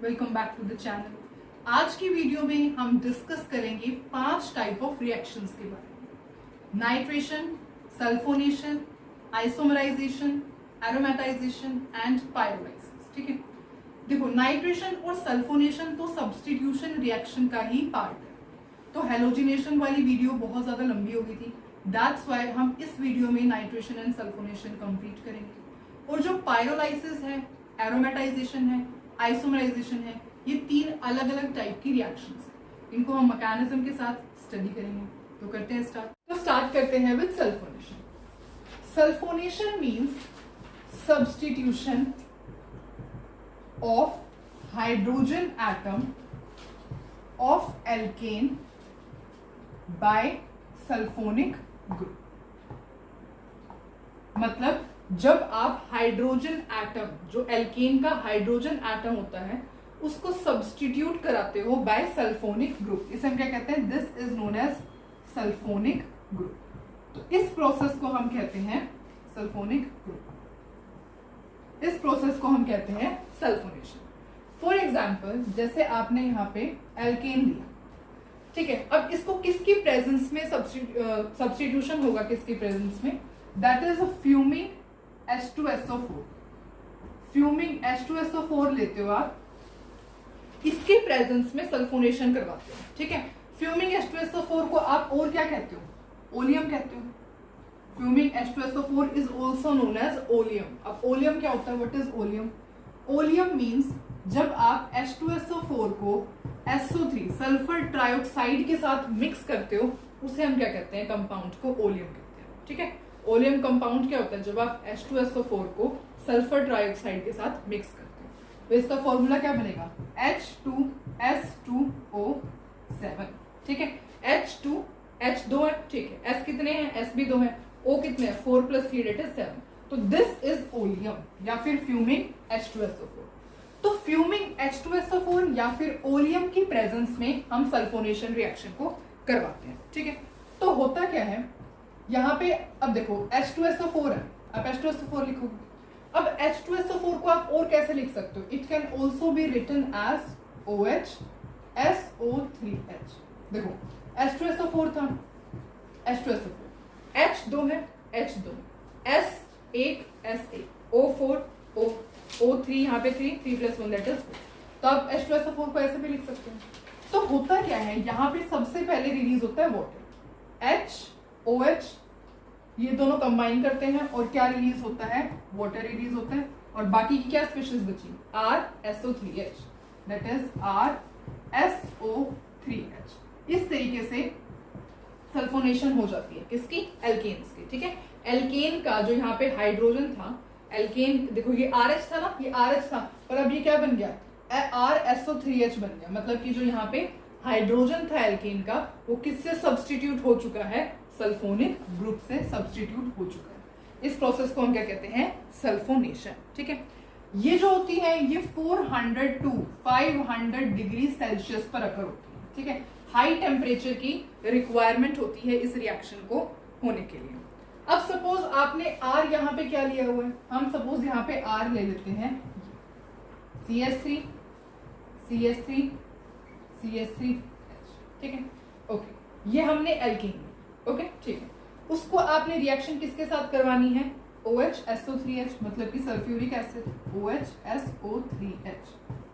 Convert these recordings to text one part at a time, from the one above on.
Welcome back to the channel. आज की video में हम डिस्कस करेंगे 5 टाइप ऑफ रिएक्शंस के बारे में। Nitration, sulphonation, isomerisation, aromatisation and pyrolysis. ठीक है, देखो नाइट्रेशन और सल्फोनेशन तो सब्स्टिट्यूशन रिएक्शन का ही पार्ट है, तो हेलोजिनेशन वाली वीडियो बहुत ज्यादा लंबी हो गई थी, दैट्स व्हाई हम इस वीडियो में नाइट्रेशन एंड सल्फोनेशन कंप्लीट करेंगे। और जो पायरोलाइसिस है, एरोमेटाइजेशन है, आइसोमराइजेशन है, ये 3 अलग अलग टाइप की रिएक्शंस हैं। इनको हम मैकेनिज्म के साथ स्टडी करेंगे। तो करते हैं स्टार्ट। तो स्टार्ट करते हैं with sulphonation. Sulphonation means substitution of hydrogen atom of alkane by sulphonic group. मतलब जब आप हाइड्रोजन एटम, जो एल्केन का हाइड्रोजन एटम होता है, उसको सब्स्टिट्यूट कराते हो बाय सल्फोनिक ग्रुप, इसे हम क्या कहते हैं? This is known as sulphonic group. तो इस प्रोसेस को हम कहते हैं सल्फोनिक ग्रुप। इस प्रोसेस को हम कहते हैं सल्फोनेशन। फॉर एग्जाम्पल, जैसे आपने यहाँ पे एल्केन लिया, ठीक है, अब इसको किसकी प्रेजेंस में सब्स्टिट्यूशन होगा? किसकी प्रेजेंस में? That is a fuming H2SO4। Fuming H2SO4 लेते हो आप, इसके प्रेजेंस में सल्फोनेशन करवाते हो। ठीक है, फ्यूमिंग H2SO4 को आप और क्या कहते हो? ओलियम कहते हो। Fuming H2SO4 is also known as oleum. अब ओलियम क्या होता है? What is oleum? Oleum means जब आप H2SO4 को SO3 सल्फर ट्राइऑक्साइड के साथ मिक्स करते हो, उसे हम क्या कहते हैं? कंपाउंड को ओलियम कहते हैं। ठीक है, ओलियम कंपाउंड क्या होता है? जब आप H2SO4 को सल्फर ट्राइऑक्साइड के साथ मिक्स करते हो, तो इसका फॉर्मूला क्या बनेगा? H2S2O7। ठीक है, H2 है, ठीक है, S कितने हैं? S भी 2 है, O कितने हैं? 4 + 3 = 7। तो दिस इज ओलियम या फिर फ्यूमिंग H2SO4। तो फ्यूमिंग H2SO4 या फिर ओलियम की प्रेजेंस में हम सल्फोनेशन रिएक्शन को करवाते हैं। ठीक है, तो होता क्या है यहाँ पे? अब देखो H2SO4 है, आप H2SO4 लिखोगे। अब H2SO4 को आप और कैसे लिख सकते हो? It can also be written as OHSO3H। देखो H2SO4 था, H2SO4, H2 है, H2, S1 S1, O4 O3, यहाँ पे 3 + 1 = 4। तो आप H2SO4 को ऐसे भी लिख सकते हैं। तो होता क्या है, यहाँ पे सबसे पहले रिलीज होता है वाटर, HOH, ये दोनों कंबाइन करते हैं और क्या रिलीज होता है? वाटर रिलीज होता है। और बाकी की क्या स्पीशीज बची? RSO3H, that is RSO3H। इस तरीके से सल्फोनेशन हो जाती है किसकी? एल्केन्स की। ठीक है, एल्केन का जो यहाँ पे हाइड्रोजन था, एल्केन देखो ये RH था ना, ये RH था, पर अब ये क्या बन गया? RSO3H बन गया। मतलब कि जो यहाँ पे हाइड्रोजन था एल्केन का, वो किससे सब्स्टिट्यूट हो चुका है? सल्फोनिक ग्रुप से सब्स्टिट्यूट हो चुका है। इस प्रोसेस को हम क्या कहते हैं? सल्फोनेशन। ठीक है, ये जो होती है ये 400 to 500 डिग्री सेल्सियस पर अकर होती है। ठीक है, हाई टेम्परेचर की रिक्वायरमेंट होती है इस रिएक्शन को होने के लिए। अब सपोज आपने R यहाँ पे क्या लिया हुआ है? हम सपोज यहाँ पे R ले लेते हैं, CH3 CH3 CH3H। ठीक है, ओके, ये हमने एल्केन। ओके, ठीक है, उसको आपने रिएक्शन किसके साथ करवानी है? OHSO3H, मतलब कि सल्फ्यूरिक एसिड, OHSO3H।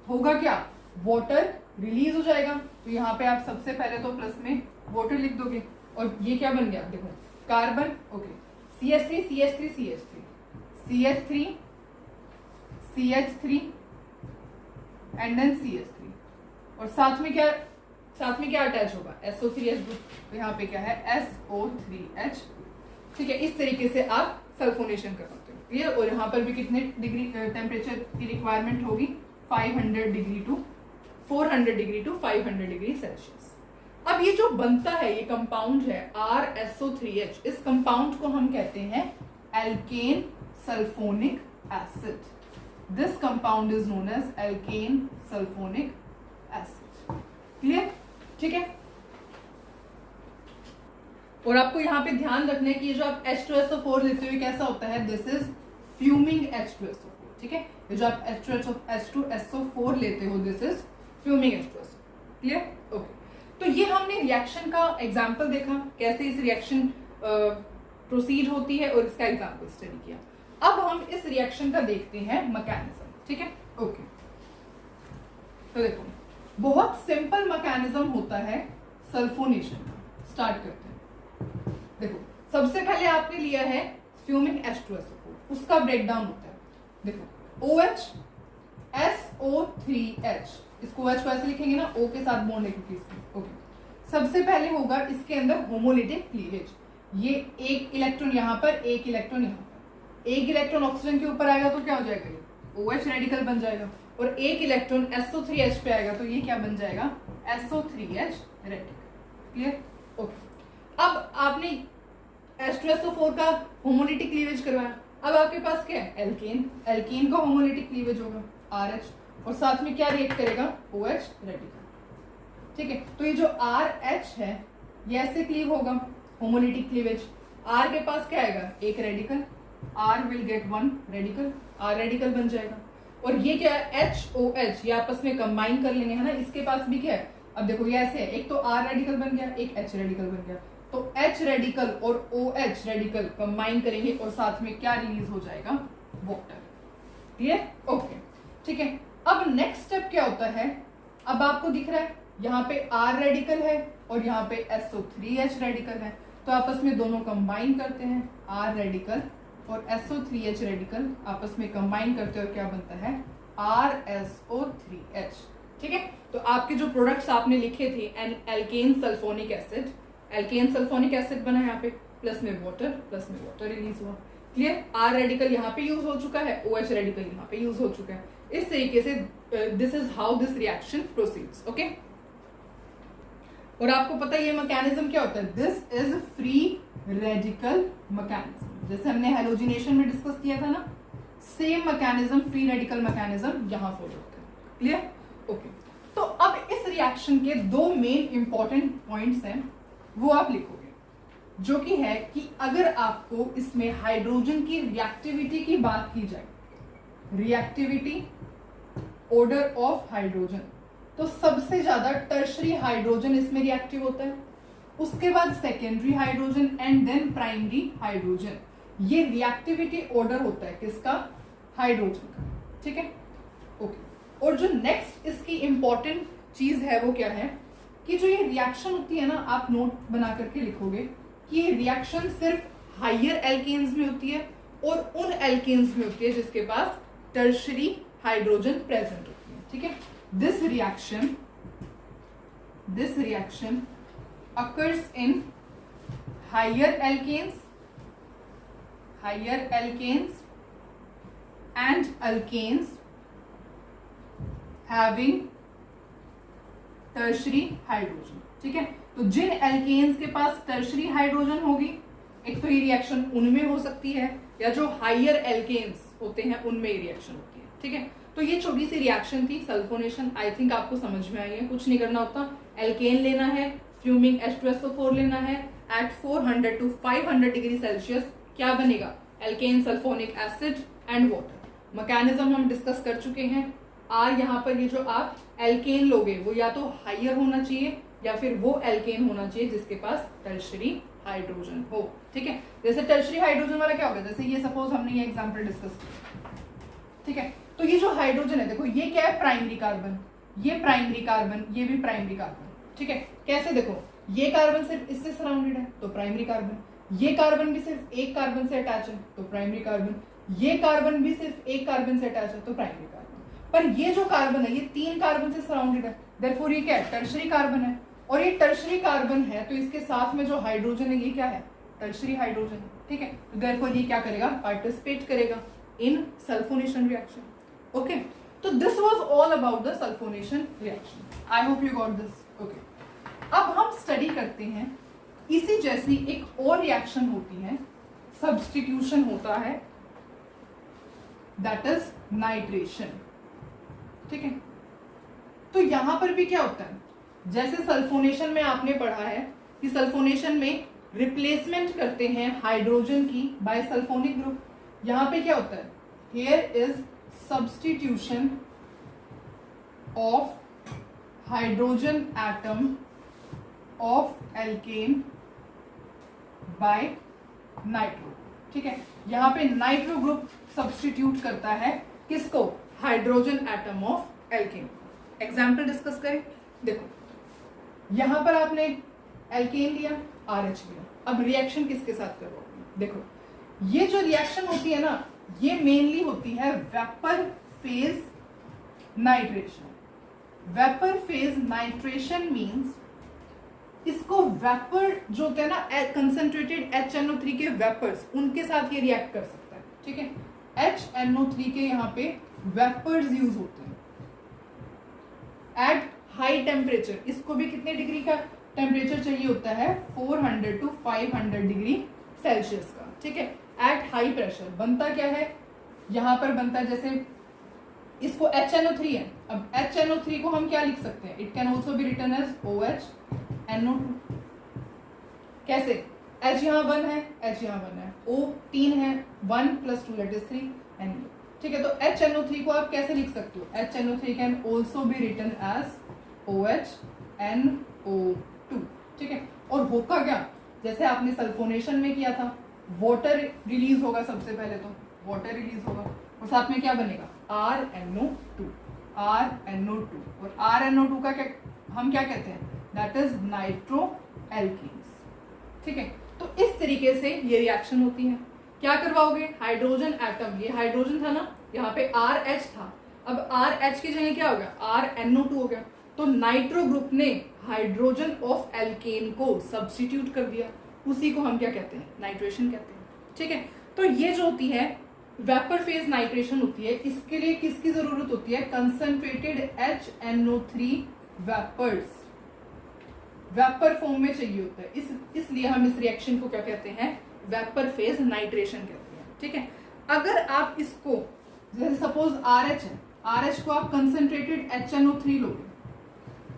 होगा क्या? वाटर रिलीज हो जाएगा। तो यहाँ पे आप सबसे पहले तो प्लस में वाटर लिख दोगे, और ये क्या बन गया? देखो carbon, okay, CH3 CH3 CH3 CH3 CH3 and then CH3, और साथ में क्या अटैच होगा? SO3H group. तो यहाँ पे क्या है? SO3H। ठीक है, इस तरीके से आप सल्फोनेशन करवाते हो। क्लियर? और यहाँ पर भी कितने डिग्री टेम्परेचर की रिक्वायरमेंट होगी? 400 डिग्री टू 500 डिग्री सेल्सियस। अब ये जो बनता है, ये कंपाउंड है RSO3H, इस कंपाउंड को हम कहते हैं alkane sulphonic acid. This compound is known as alkane sulphonic acid. Clear? ठीक है, और आपको यहाँ पे ध्यान रखना है कि ये जो आप H2SO4 लेते हुए कैसा होता है? This is fuming H2SO4। ठीक है। ये जो आप H2SO4 लेते हो, this is fuming H2SO। Clear? Okay. तो ये हमने रिएक्शन का एग्जाम्पल देखा, कैसे इस रिएक्शन प्रोसीड होती है, और इसका एग्जाम्पल स्टडी किया। अब हम इस रिएक्शन का देखते हैं मैकेनिज्म। ठीक है, ओके। तो देखो, बहुत सिंपल मैकेनिज्म होता है सल्फोनेशन का। स्टार्ट करते हैं। देखो, सबसे पहले आपने लिया है फ्यूमिंग H2SO4, उसका ब्रेकडाउन होता है। देखो, OH SO3H, इसको OH को ऐसे लिखेंगे ना, O के साथ बॉन्ड है क्योंकि इसमें। ओके, सबसे पहले होगा इसके अंदर होमोलिटिक क्लीवेज। ये एक इलेक्ट्रॉन यहाँ पर, एक इलेक्ट्रॉन यहाँ पर। एक इलेक्ट्रॉन ऑक्सीजन के ऊपर आएगा तो क्या हो जाएगा, ये OH रेडिकल बन जाएगा, और एक इलेक्ट्रॉन SO3H पे आएगा तो ये क्या बन जाएगा, SO3H रेडिकल। क्लियर? ओके। अब आपने H2SO4 का होमोलिटिक क्लीवेज करवाया। अब आपके पास क्या है, एल्केन। एल्केन का होमोलिटिक क्लीवेज होगा RH, और साथ में क्या रिएक्ट करेगा, OH रेडिकल। ठीक है, तो ये जो RH है ये ऐसे क्लीव होगा, होमोलिटिक क्लीवेज। R के पास क्या आएगा, एक radical, R will get 1 radical, R radical बन जाएगा। और ये क्या है, HOH, ये आपस में कंबाइन कर लेंगे, है ना। इसके पास भी क्या है, अब देखो ये ऐसे है, एक तो R रेडिकल बन गया, एक H रेडिकल बन गया, तो H रेडिकल और OH रेडिकल कंबाइन करेंगे और साथ में क्या रिलीज हो जाएगा, वाटर। क्लियर? ओके, ठीक है। अब नेक्स्ट स्टेप क्या होता है, अब आपको दिख रहा है यहाँ पे R रेडिकल है और यहाँ पे SO3H रेडिकल है, तो आपस में दोनों कंबाइन करते हैं, R रेडिकल और SO3H रेडिकल आपस में कंबाइन करते हैं और क्या बनता है, RSO3H। ठीक है, तो आपके जो प्रोडक्ट्स आपने लिखे थे, alkane sulphonic acid, alkane sulphonic acid बना यहाँ पे, प्लस में वाटर रिलीज हुआ। क्लियर? R रेडिकल यहाँ पे यूज हो चुका है, OH रेडिकल यहाँ पे यूज हो चुका है। इस तरीके से this is how this reaction proceeds. Okay, और आपको पता है ये मैकेनिज्म क्या होता है, this is free radical mechanism. जैसे हमने हैलोजिनेशन में डिस्कस किया था ना, same mechanism, free radical mechanism यहाँ फॉलो होता है। क्लियर? ओके, तो अब इस रिएक्शन के दो मेन इंपॉर्टेंट पॉइंट्स हैं, वो आप लिखोगे, जो कि है कि अगर आपको इसमें हाइड्रोजन की रिएक्टिविटी की बात की जाए, रिएक्टिविटी, ऑर्डर ऑफ हाइड्रोजन, तो सबसे ज्यादा टर्शरी हाइड्रोजन इसमें रिएक्टिव होता है, उसके बाद secondary hydrogen and then primary hydrogen. ये रिएक्टिविटी ऑर्डर होता है किसका, हाइड्रोजन का। ठीक है, ओके। और जो नेक्स्ट इसकी इंपॉर्टेंट चीज है वो क्या है, कि जो ये रिएक्शन होती है ना, आप नोट बना करके लिखोगे कि ये रिएक्शन सिर्फ हायर एल्केन्स में होती है और उन एल्केन्स में होती है जिसके पास टर्शरी हाइड्रोजन प्रेजेंट होती है। ठीक है, this reaction occurs in higher alkanes and alkanes having tertiary hydrogen। ठीक है, तो जिन एल्केन्स के पास टर्शरी हाइड्रोजन होगी, एक तो ये रिएक्शन उनमें हो सकती है, या जो हायर एल्केन्स होते हैं उनमें ये रिएक्शन होती है। ठीक है, तो ये छोटी सी रिएक्शन थी सल्फोनेशन। आई थिंक आपको समझ में आई है, कुछ नहीं करना होता, एल्केन लेना है, फ्यूमिंग H2SO4 लेना है, एट 400 to 500 डिग्री सेल्सियस क्या बनेगा, alkane sulphonic acid and water. Mechanism हम डिस्कस कर चुके हैं। R यहाँ पर ये जो आप एल्केन लोगे वो या तो हायर होना चाहिए या फिर वो एल्केन होना चाहिए जिसके पास टर्शरी हाइड्रोजन हो। ठीक है, जैसे टर्शरी हाइड्रोजन वाला क्या होगा, जैसे ये सपोज हमने ये एग्जांपल डिस्कस किया। ठीक है, तो ये जो हाइड्रोजन है, देखो ये क्या है, प्राइमरी कार्बन, ये प्राइमरी कार्बन, ये भी प्राइमरी कार्बन। ठीक है, कैसे, देखो ये कार्बन सिर्फ इससे सराउंडेड है तो प्राइमरी कार्बन, ये कार्बन भी सिर्फ एक कार्बन से अटैच है तो प्राइमरी कार्बन, ये कार्बन भी सिर्फ एक कार्बन से अटैच है तो प्राइमरी कार्बन। पर ये जो कार्बन है ये 3 कार्बन से सराउंडेड है, देयरफॉर ये क्या है, टर्शरी कार्बन है। और ये टर्शरी कार्बन है तो इसके साथ में जो हाइड्रोजन है ये क्या है, टर्शरी हाइड्रोजन है। ठीक है, तो देयरफॉर ये क्या करेगा, पार्टिसिपेट करेगा इन सल्फोनेशन रिएक्शन। ओके, तो this was all about the sulphonation reaction. I hope you got this. Okay, अब हम स्टडी करते हैं इसी जैसी एक और रिएक्शन होती है, सब्स्टिट्यूशन होता है, दैट इज नाइट्रेशन। ठीक है, तो यहां पर भी क्या होता है, जैसे सल्फोनेशन में आपने पढ़ा है कि सल्फोनेशन में रिप्लेसमेंट करते हैं हाइड्रोजन की बाय सल्फोनिक ग्रुप। यहां पे क्या होता है, here is substitution of hydrogen atom of alkane by nitro. ठीक है, यहाँ पे नाइट्रो ग्रुप सब्स्टिट्यूट करता है किसको? Hydrogen atom of alkene. Example discuss करें। देखो यहां पर आपने एल्केन लिया, RH लिया, अब रिएक्शन किसके साथ करोगे? देखो ये जो रिएक्शन होती है ना, ये मेनली होती है vapour phase nitration. Vapour phase nitration means इसको वेपर जो होते हैं ना, कंसंट्रेटेड HNO3 के वेपर्स, उनके साथ ये रिएक्ट कर सकता है। ठीक है, HNO3 के यहाँ पे वेपर्स यूज होते हैं एट हाई टेम्परेचर। इसको भी कितने डिग्री का टेम्परेचर चाहिए होता है? 400 to 500 डिग्री सेल्सियस का। ठीक है, एट हाई प्रेशर बनता क्या है? यहां पर बनता है, जैसे इसको HNO3 है, अब HNO3 को हम क्या लिख सकते हैं? It can also be written as OH NO2। कैसे? H यहाँ 1 है, H यहाँ 1 है, O 3 है, 1 + 2 दैट इज 3 NO। ठीक है, तो HNO3 को आप कैसे लिख सकते हो? HNO3 can also be written as OH NO2। ठीक है, और होगा क्या? जैसे आपने सल्फोनेशन में किया था, वाटर रिलीज होगा, सबसे पहले तो वाटर रिलीज होगा और साथ में क्या बनेगा? RNO2। RNO2 और RNO2 का क्या हम क्या कहते हैं? That is nitro alkenes. ठीक है, तो इस तरीके से ये रिएक्शन होती है। क्या करवाओगे? हाइड्रोजन एटम, ये हाइड्रोजन था ना, यहाँ पे RH था, अब RH की जगह क्या हो गया? RNO2 हो गया। तो नाइट्रो ग्रुप ने हाइड्रोजन ऑफ एल्केन को सब्स्टिट्यूट कर दिया, उसी को हम क्या कहते हैं? नाइट्रेशन कहते हैं। ठीक है, तो ये जो होती है वेपर फेज नाइट्रेशन होती है, इसके लिए किसकी जरूरत होती है? Concentrated HNO3 vapours, vapour form में चाहिए होता है, इसलिए हम इस रिएक्शन को क्या कहते हैं? वेपर फेज नाइट्रेशन कहते हैं। ठीक है, अगर आप इसको जैसे सपोज RH है, RH को आप कंसंट्रेटेड HNO3 लोगे,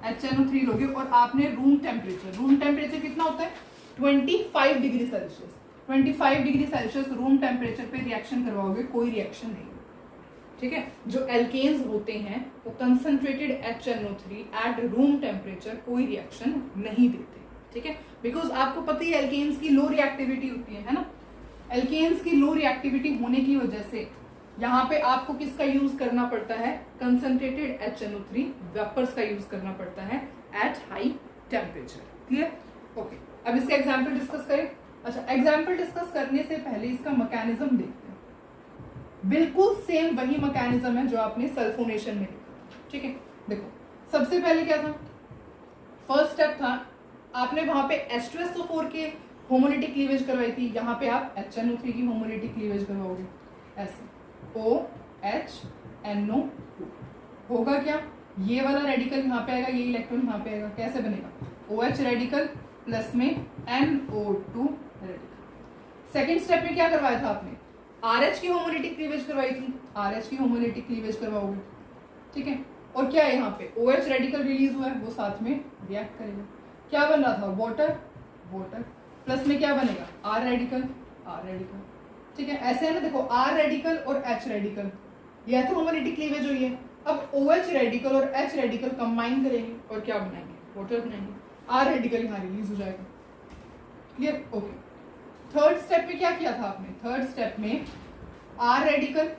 HNO3 लोगे और आपने रूम टेम्परेचर कितना होता है? 25 degree Celsius. 25 degree Celsius room temperature पे रिएक्शन करवाओगे, कोई रिएक्शन नहीं। ठीक है, जो एल्केन्स होते हैं वो concentrated HNO3 at room temperature कोई रिएक्शन नहीं देते। ठीक है, बिकॉज आपको पता ही एल्केन्स की लो रिएक्टिविटी होती है ना। एल्केन्स की लो रिएक्टिविटी होने की वजह से यहाँ पे आपको किसका यूज करना पड़ता है? कंसंट्रेटेड HNO3 वेपर्स का यूज करना पड़ता है at high temperature. Clear? Okay, अब इसका एग्जाम्पल डिस्कस करें। अच्छा, एग्जाम्पल डिस्कस करने से पहले इसका मैकेनिज्म देखते हैं। बिल्कुल सेम वही मैकेनिज्म है जो आपने सल्फोनेशन में देखा। ठीक है, देखो सबसे पहले क्या था? फर्स्ट स्टेप था, आपने वहां पे H2SO4 के होमोलिटिक क्लीवेज करवाई थी, यहाँ पे आप HNO3 की होमोलिटिक क्लीवेज करवाओगे। ऐसे OH NO2 होगा क्या? ये वाला रेडिकल यहाँ पे आएगा, ये इलेक्ट्रॉन यहाँ पे आएगा, कैसे बनेगा? OH रेडिकल प्लस में NO2 रेडिकल। सेकेंड स्टेप में क्या करवाया था आपने? RH की होमोलिटिक क्लीवेज करवाई थी, RH की होमोलिटिक क्लीवेज करवाओगे। ठीक है, और क्या है यहाँ पे? OH रेडिकल रिलीज हुआ है, वो साथ में रिएक्ट करेगा। क्या बन रहा था? वाटर प्लस में क्या बनेगा? R radical. ठीक है, ऐसे है ना, देखो R रेडिकल और H रेडिकल, ये ऐसे होमोलिटिक क्लीवेज हुई है। अब OH रेडिकल और H रेडिकल कंबाइन करेंगे और क्या बनाएंगे? वाटर बनाएंगे। R रेडिकल यहाँ रिलीज हो जाएगा। क्लियर? ओके, थर्ड स्टेप में क्या किया था आपने? थर्ड स्टेप में R रेडिकल,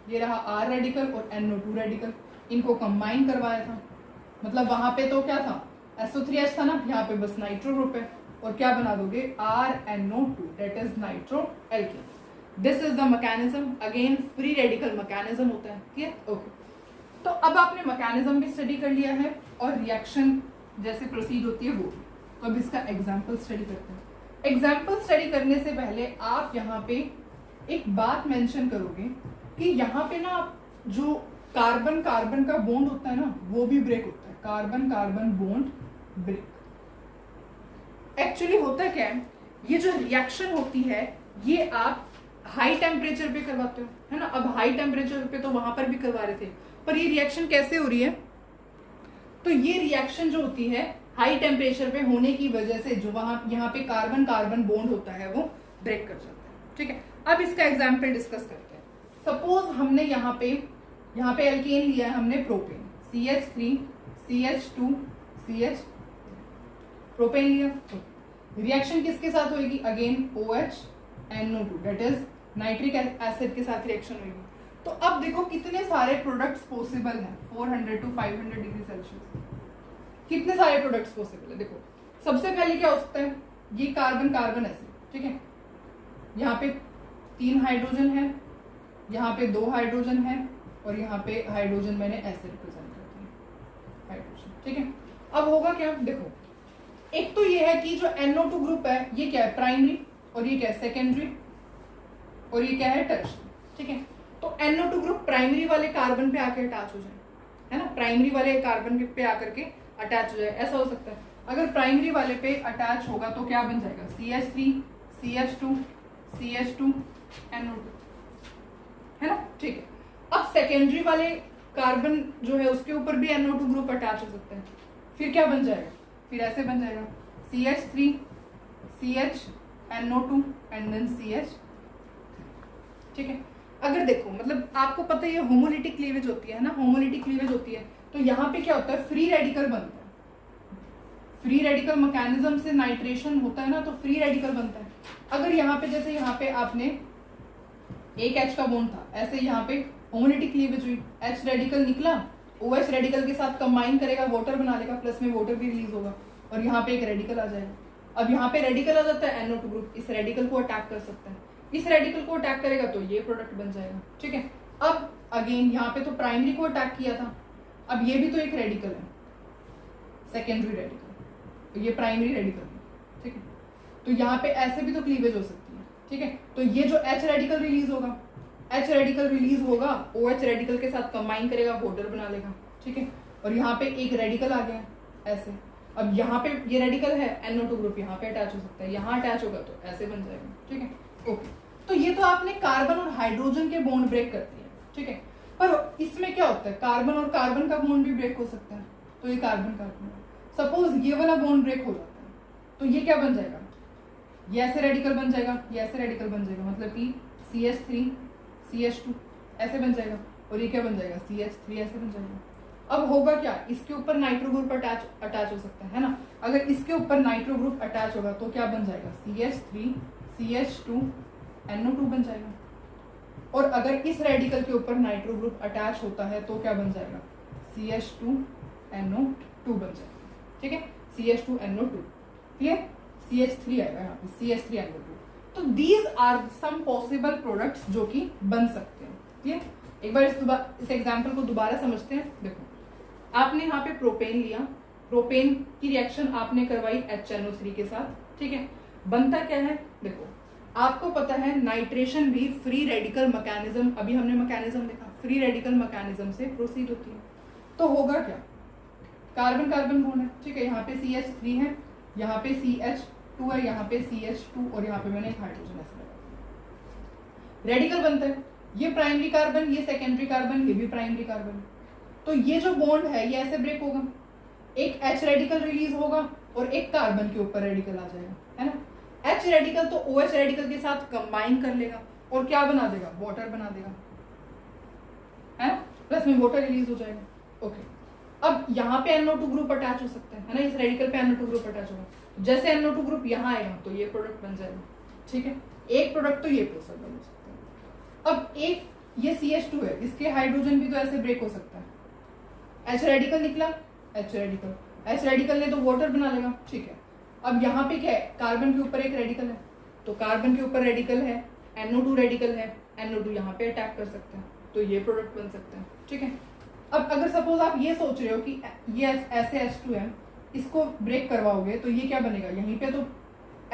ये रहा R रेडिकल और NO2 रेडिकल, इनको कंबाइन करवाया था। मतलब वहां पे तो क्या था? SO3H था ना, यहाँ पे बस नाइट्रो ग्रुप है और क्या बना दोगे? RNO2 that is nitro alkene. This is the mechanism, again free radical mechanism होता है। क्लियर? ओके, तो अब आपने मैकेनिज्म भी स्टडी कर लिया है और रिएक्शन जैसे प्रोसीड होती है वो। तो अब इसका एग्जाम्पल स्टडी करते हैं। एग्जाम्पल स्टडी करने से पहले आप यहाँ पे एक बात मेंशन करोगे कि यहाँ पे ना जो कार्बन कार्बन का बॉन्ड होता है ना, वो भी ब्रेक होता है। Carbon carbon bond break. Actually होता क्या है, ये जो रिएक्शन होती है ये आप हाई टेम्परेचर पे करवाते हो, है ना। अब हाई टेम्परेचर पे तो वहां पर भी करवा रहे थे, पर ये रिएक्शन कैसे हो रही है? तो ये रिएक्शन जो होती है हाई टेम्परेचर पे होने की वजह से जो वहां यहाँ पे कार्बन कार्बन बॉन्ड होता है वो ब्रेक कर जाता है। ठीक है, अब इसका एग्जाम्पल डिस्कस करते हैं। सपोज हमने यहाँ पे यहाँ पे एल्केन लिया है हमने propane, CH3 CH2 CH, propane लिया। रिएक्शन किसके साथ होगी? Again OH NO2, that is nitric acid के साथ रिएक्शन होगी। तो अब देखो कितने सारे प्रोडक्ट्स पॉसिबल हैं, 400 to 500 डिग्री सेल्सियस, कितने सारे प्रोडक्ट्स पॉसिबल है। देखो सबसे पहले क्या हो सकता है, ये कार्बन कार्बन एसिड, ठीक है, यहाँ पे 3 हाइड्रोजन है, यहाँ पे 2 हाइड्रोजन है, और यहाँ पे हाइड्रोजन मैंने ऐसे रिप्रेजेंट कर दिया हाइड्रोजन, ठीक है। अब होगा क्या, देखो एक तो ये है कि जो NO2 ग्रुप है ये क्या है, प्राइमरी, और ये क्या है, सेकेंडरी, और ये क्या है, टर्शियरी, ठीक है। तो NO2 ग्रुप प्राइमरी वाले कार्बन पे आके अटैच हो जाए, है ना, प्राइमरी वाले कार्बन पे आकर के अटैच हो जाए, ऐसा हो सकता है। अगर प्राइमरी वाले पे अटैच होगा तो क्या बन जाएगा, CH3 CH2 CH2 NO2, है ना, ठीक है। अब सेकेंडरी वाले कार्बन जो है उसके ऊपर भी NO2 ग्रुप अटैच हो सकता है, फिर क्या बन जाएगा, फिर ऐसे बन जाएगा CH3 CH NO2 and then CH, ठीक है। अगर देखो मतलब आपको पता है ये होमोलिटिक क्लीवेज होती है ना, होमोलिटिक क्लीवेज होती है, तो यहाँ पे क्या होता है, फ्री रेडिकल बनता है। फ्री रेडिकल मैकेनिज्म से नाइट्रेशन होता है ना, तो फ्री रेडिकल बनता है। अगर यहाँ पे जैसे यहाँ पे आपने एक H का बॉन्ड था, ऐसे यहाँ पे होमोलिटिक क्लीवेज हुई, H रेडिकल निकला, OH रेडिकल के साथ कंबाइन करेगा, वाटर बना लेगा, प्लस में वाटर भी रिलीज होगा, और यहाँ पे एक रेडिकल आ जाएगा। अब यहाँ पे रेडिकल आ जाता है NO2 ग्रुप, इस रेडिकल को अटैक कर सकता है, इस रेडिकल को अटैक करेगा तो ये प्रोडक्ट बन जाएगा, ठीक है। अब अगेन यहाँ पे तो प्राइमरी को अटैक किया था, अब ये भी तो एक रेडिकल है, सेकेंडरी रेडिकल, तो ये प्राइमरी रेडिकल है, ठीक है। तो यहाँ पे ऐसे भी तो क्लीवेज हो सकती है, ठीक है। तो ये जो H रेडिकल रिलीज होगा, H रेडिकल रिलीज होगा, OH रेडिकल के साथ कंबाइन करेगा, वाटर बना लेगा, ठीक है। और यहाँ पे एक रेडिकल आ गया ऐसे, अब यहाँ पे ये रेडिकल है, NO2 ग्रुप यहाँ पे अटैच हो सकता है, यहाँ अटैच होगा तो ऐसे बन जाएगा, ठीक है, ओके। तो ये तो आपने कार्बन और हाइड्रोजन के बॉन्ड ब्रेक कर दिए, ठीक है। पर इसमें क्या होता है, कार्बन और कार्बन का बॉन्ड भी ब्रेक हो सकता है, तो ये कार्बन कार्बन, सपोज ये वाला बॉन्ड ब्रेक हो जाता है, तो ये क्या बन जाएगा, ये ऐसे रेडिकल बन जाएगा, ये ऐसे रेडिकल बन जाएगा, मतलब कि CH3 CH2 ऐसे बन जाएगा, और ये क्या बन जाएगा, CH3 ऐसे बन जाएगा। अब होगा क्या, इसके ऊपर नाइट्रो ग्रुप अटैच हो सकता है ना, अगर इसके ऊपर नाइट्रो ग्रुप अटैच होगा तो क्या बन जाएगा, CH3 CH2 NO2 बन जाएगा। और अगर इस रेडिकल के ऊपर नाइट्रो ग्रुप अटैच होता है तो क्या बन जाएगा, CH2 NO2 बन जाएगा, ठीक है, CH2 NO2, क्लियर, CH3 आएगा यहाँ पे, CH3 NO2। तो these are some possible products जो कि बन सकते हैं, क्लियर। एक बार इस एग्जाम्पल को दोबारा समझते हैं। देखो आपने यहाँ पे प्रोपेन लिया, प्रोपेन की रिएक्शन आपने करवाई HNO3 के साथ, ठीक है, बनता क्या है, देखो आपको पता है नाइट्रेशन भी फ्री रेडिकल मैकेनिज्म, अभी हमने मैकेनिज्म देखा, फ्री रेडिकल मैकेनिज्म से प्रोसीड होती है। तो होगा क्या, कार्बन कार्बन बॉन्ड है, ठीक है, यहाँ पे CH3 है, यहाँ पे CH2 है, यहाँ पे CH2, और यहाँ पे मैंने एक हाइड्रोजन ऐसे लगा, रेडिकल बनता है, ये प्राइमरी कार्बन, ये सेकेंडरी कार्बन, ये भी प्राइमरी कार्बन। तो ये जो बॉन्ड है ये ऐसे ब्रेक होगा, एक H रेडिकल रिलीज होगा और एक कार्बन के ऊपर रेडिकल आ जाएगा, है ना। H रेडिकल तो OH रेडिकल के साथ कंबाइन कर लेगा और क्या बना देगा, वाटर बना देगा, है ना, प्लस में वाटर रिलीज हो जाएगा, ओके। अब यहाँ पे NO2 ग्रुप अटैच हो सकता है ना, इस रेडिकल पे NO2 ग्रुप अटैच होगा, जैसे NO2 ग्रुप यहाँ आएगा तो ये प्रोडक्ट बन जाएगा, ठीक है। एक प्रोडक्ट तो ये पॉसिबल हो सकता है। अब एक ये CH2 है, इसके हाइड्रोजन भी तो ऐसे ब्रेक हो सकता है, H रेडिकल निकला, H रेडिकल ने तो वाटर बना लेगा, ठीक है। अब यहाँ पे क्या है, कार्बन के ऊपर एक रेडिकल है, तो कार्बन के ऊपर रेडिकल है, NO2 रेडिकल है, NO2 यहाँ पे अटैक कर सकता है, तो ये प्रोडक्ट बन सकता है, ठीक है। अब अगर सपोज आप ये सोच रहे हो कि ये ऐसे H2 है, इसको ब्रेक करवाओगे तो ये क्या बनेगा, यहीं पे तो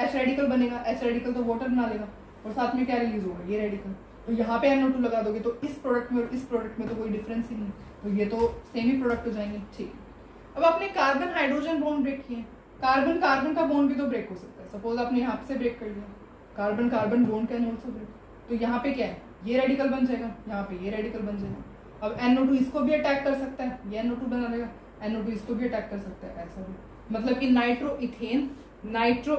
H रेडिकल बनेगा, H रेडिकल तो वाटर बना लेगा और साथ में क्या रिलीज होगा, ये रेडिकल, तो यहाँ पे NO2 लगा दोगे तो इस प्रोडक्ट में और इस प्रोडक्ट में तो कोई डिफरेंस ही नहीं, तो ये तो सेम ही प्रोडक्ट हो जाएंगे, ठीक है। अब आपने कार्बन हाइड्रोजन बॉन्ड ब्रेक किए, कार्बन कार्बन का बॉन्ड भी तो ब्रेक हो सकता है, सपोज आपने यहाँ से ब्रेक कर लिया, carbon carbon bond can also break, तो यहाँ पे क्या है, ये रेडिकल बन जाएगा, यहाँ पे ये रेडिकल बन जाएगा। अब NO2 इसको भी अटैक कर सकता है, ये NO2 बना लेगा, NO2 इसको भी अटैक कर सकता है, ऐसा भी, मतलब कि nitro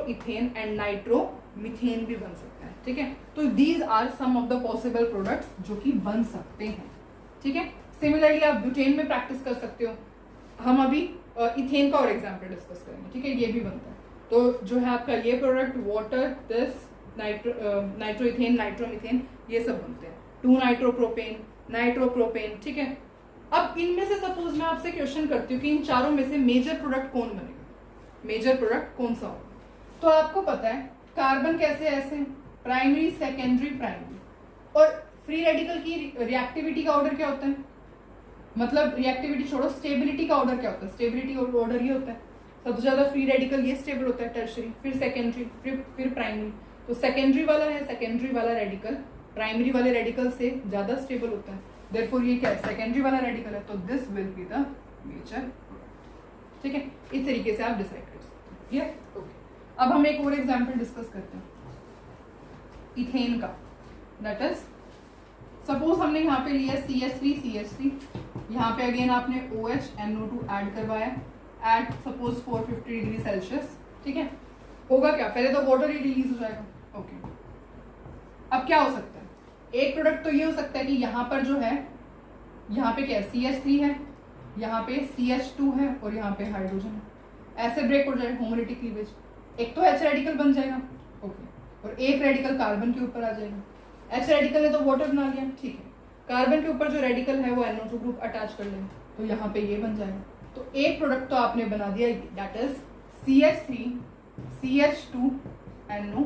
ethane and nitromethane भी बन सकता है, ठीक है। तो these are some of the possible products जो कि बन सकते हैं, ठीक है। सिमिलरली आप ब्यूटेन में प्रैक्टिस कर सकते हो। हम अभी इथेन का और एग्जाम्पल डिस्कस करेंगे, ठीक है, ये भी बनता है। तो जो है आपका ये product water, this nitroethane, nitromethane, ये सब बनते हैं। 2 नाइट्रोप्रोपेन, नाइट्रोप्रोपेन, ठीक है। अब इनमें से सपोज मैं आपसे क्वेश्चन करती हूँ कि इन चारों में से मेजर प्रोडक्ट कौन बनेगा, मेजर प्रोडक्ट कौन सा होगा? तो आपको पता है कार्बन कैसे ऐसे प्राइमरी, सेकेंडरी, प्राइमरी। और फ्री रेडिकल की रिएक्टिविटी का ऑर्डर क्या होता है? मतलब रिएक्टिविटी छोड़ो, स्टेबिलिटी का ऑर्डर क्या होता है? स्टेबिलिटी ऑर्डर ये होता है, सबसे ज्यादा फ्री रेडिकल ये स्टेबल होता है, टर्शरी, फिर सेकेंडरी, फिर प्राइमरी। तो सेकेंडरी वाला है, सेकेंडरी वाला रेडिकल प्राइमरी वाले रेडिकल से ज्यादा स्टेबल होता है, देयरफॉर ये क्या है? सेकेंडरी वाला रेडिकल है, तो this will be the major product, ठीक है। इस तरीके से आप डिसाइड कर सकते हैं, ओके। अब हम एक और एग्जांपल डिस्कस करते हैं इथेन का, दैट इज सपोज हमने यहाँ पे लिया CH3, यहाँ पे अगेन आपने OH NO2 ऐड करवाया एट सपोज 450 डिग्री सेल्सियस, ठीक है। होगा क्या? पहले तो वाटर ही रिलीज हो जाएगा, ओके। अब क्या हो सकता है? एक प्रोडक्ट तो ये हो सकता है कि यहाँ पर जो है, यहाँ पे क्या है? CH3 है, यहाँ पे CH2 है और यहाँ पे हाइड्रोजन है, ऐसे ब्रेक हो जाएगा होमोलिटिक क्लीवेज। एक तो H रेडिकल बन जाएगा, ओके, और एक रेडिकल कार्बन के ऊपर आ जाएगा। H रेडिकल ने तो वाटर बना लिया, ठीक है, कार्बन के ऊपर जो रेडिकल है वो NO2 ग्रुप अटैच कर लेंगे, तो यहाँ पे ये बन जाएगा। तो एक प्रोडक्ट तो आपने बना दिया, that is CH3 CH2 NO,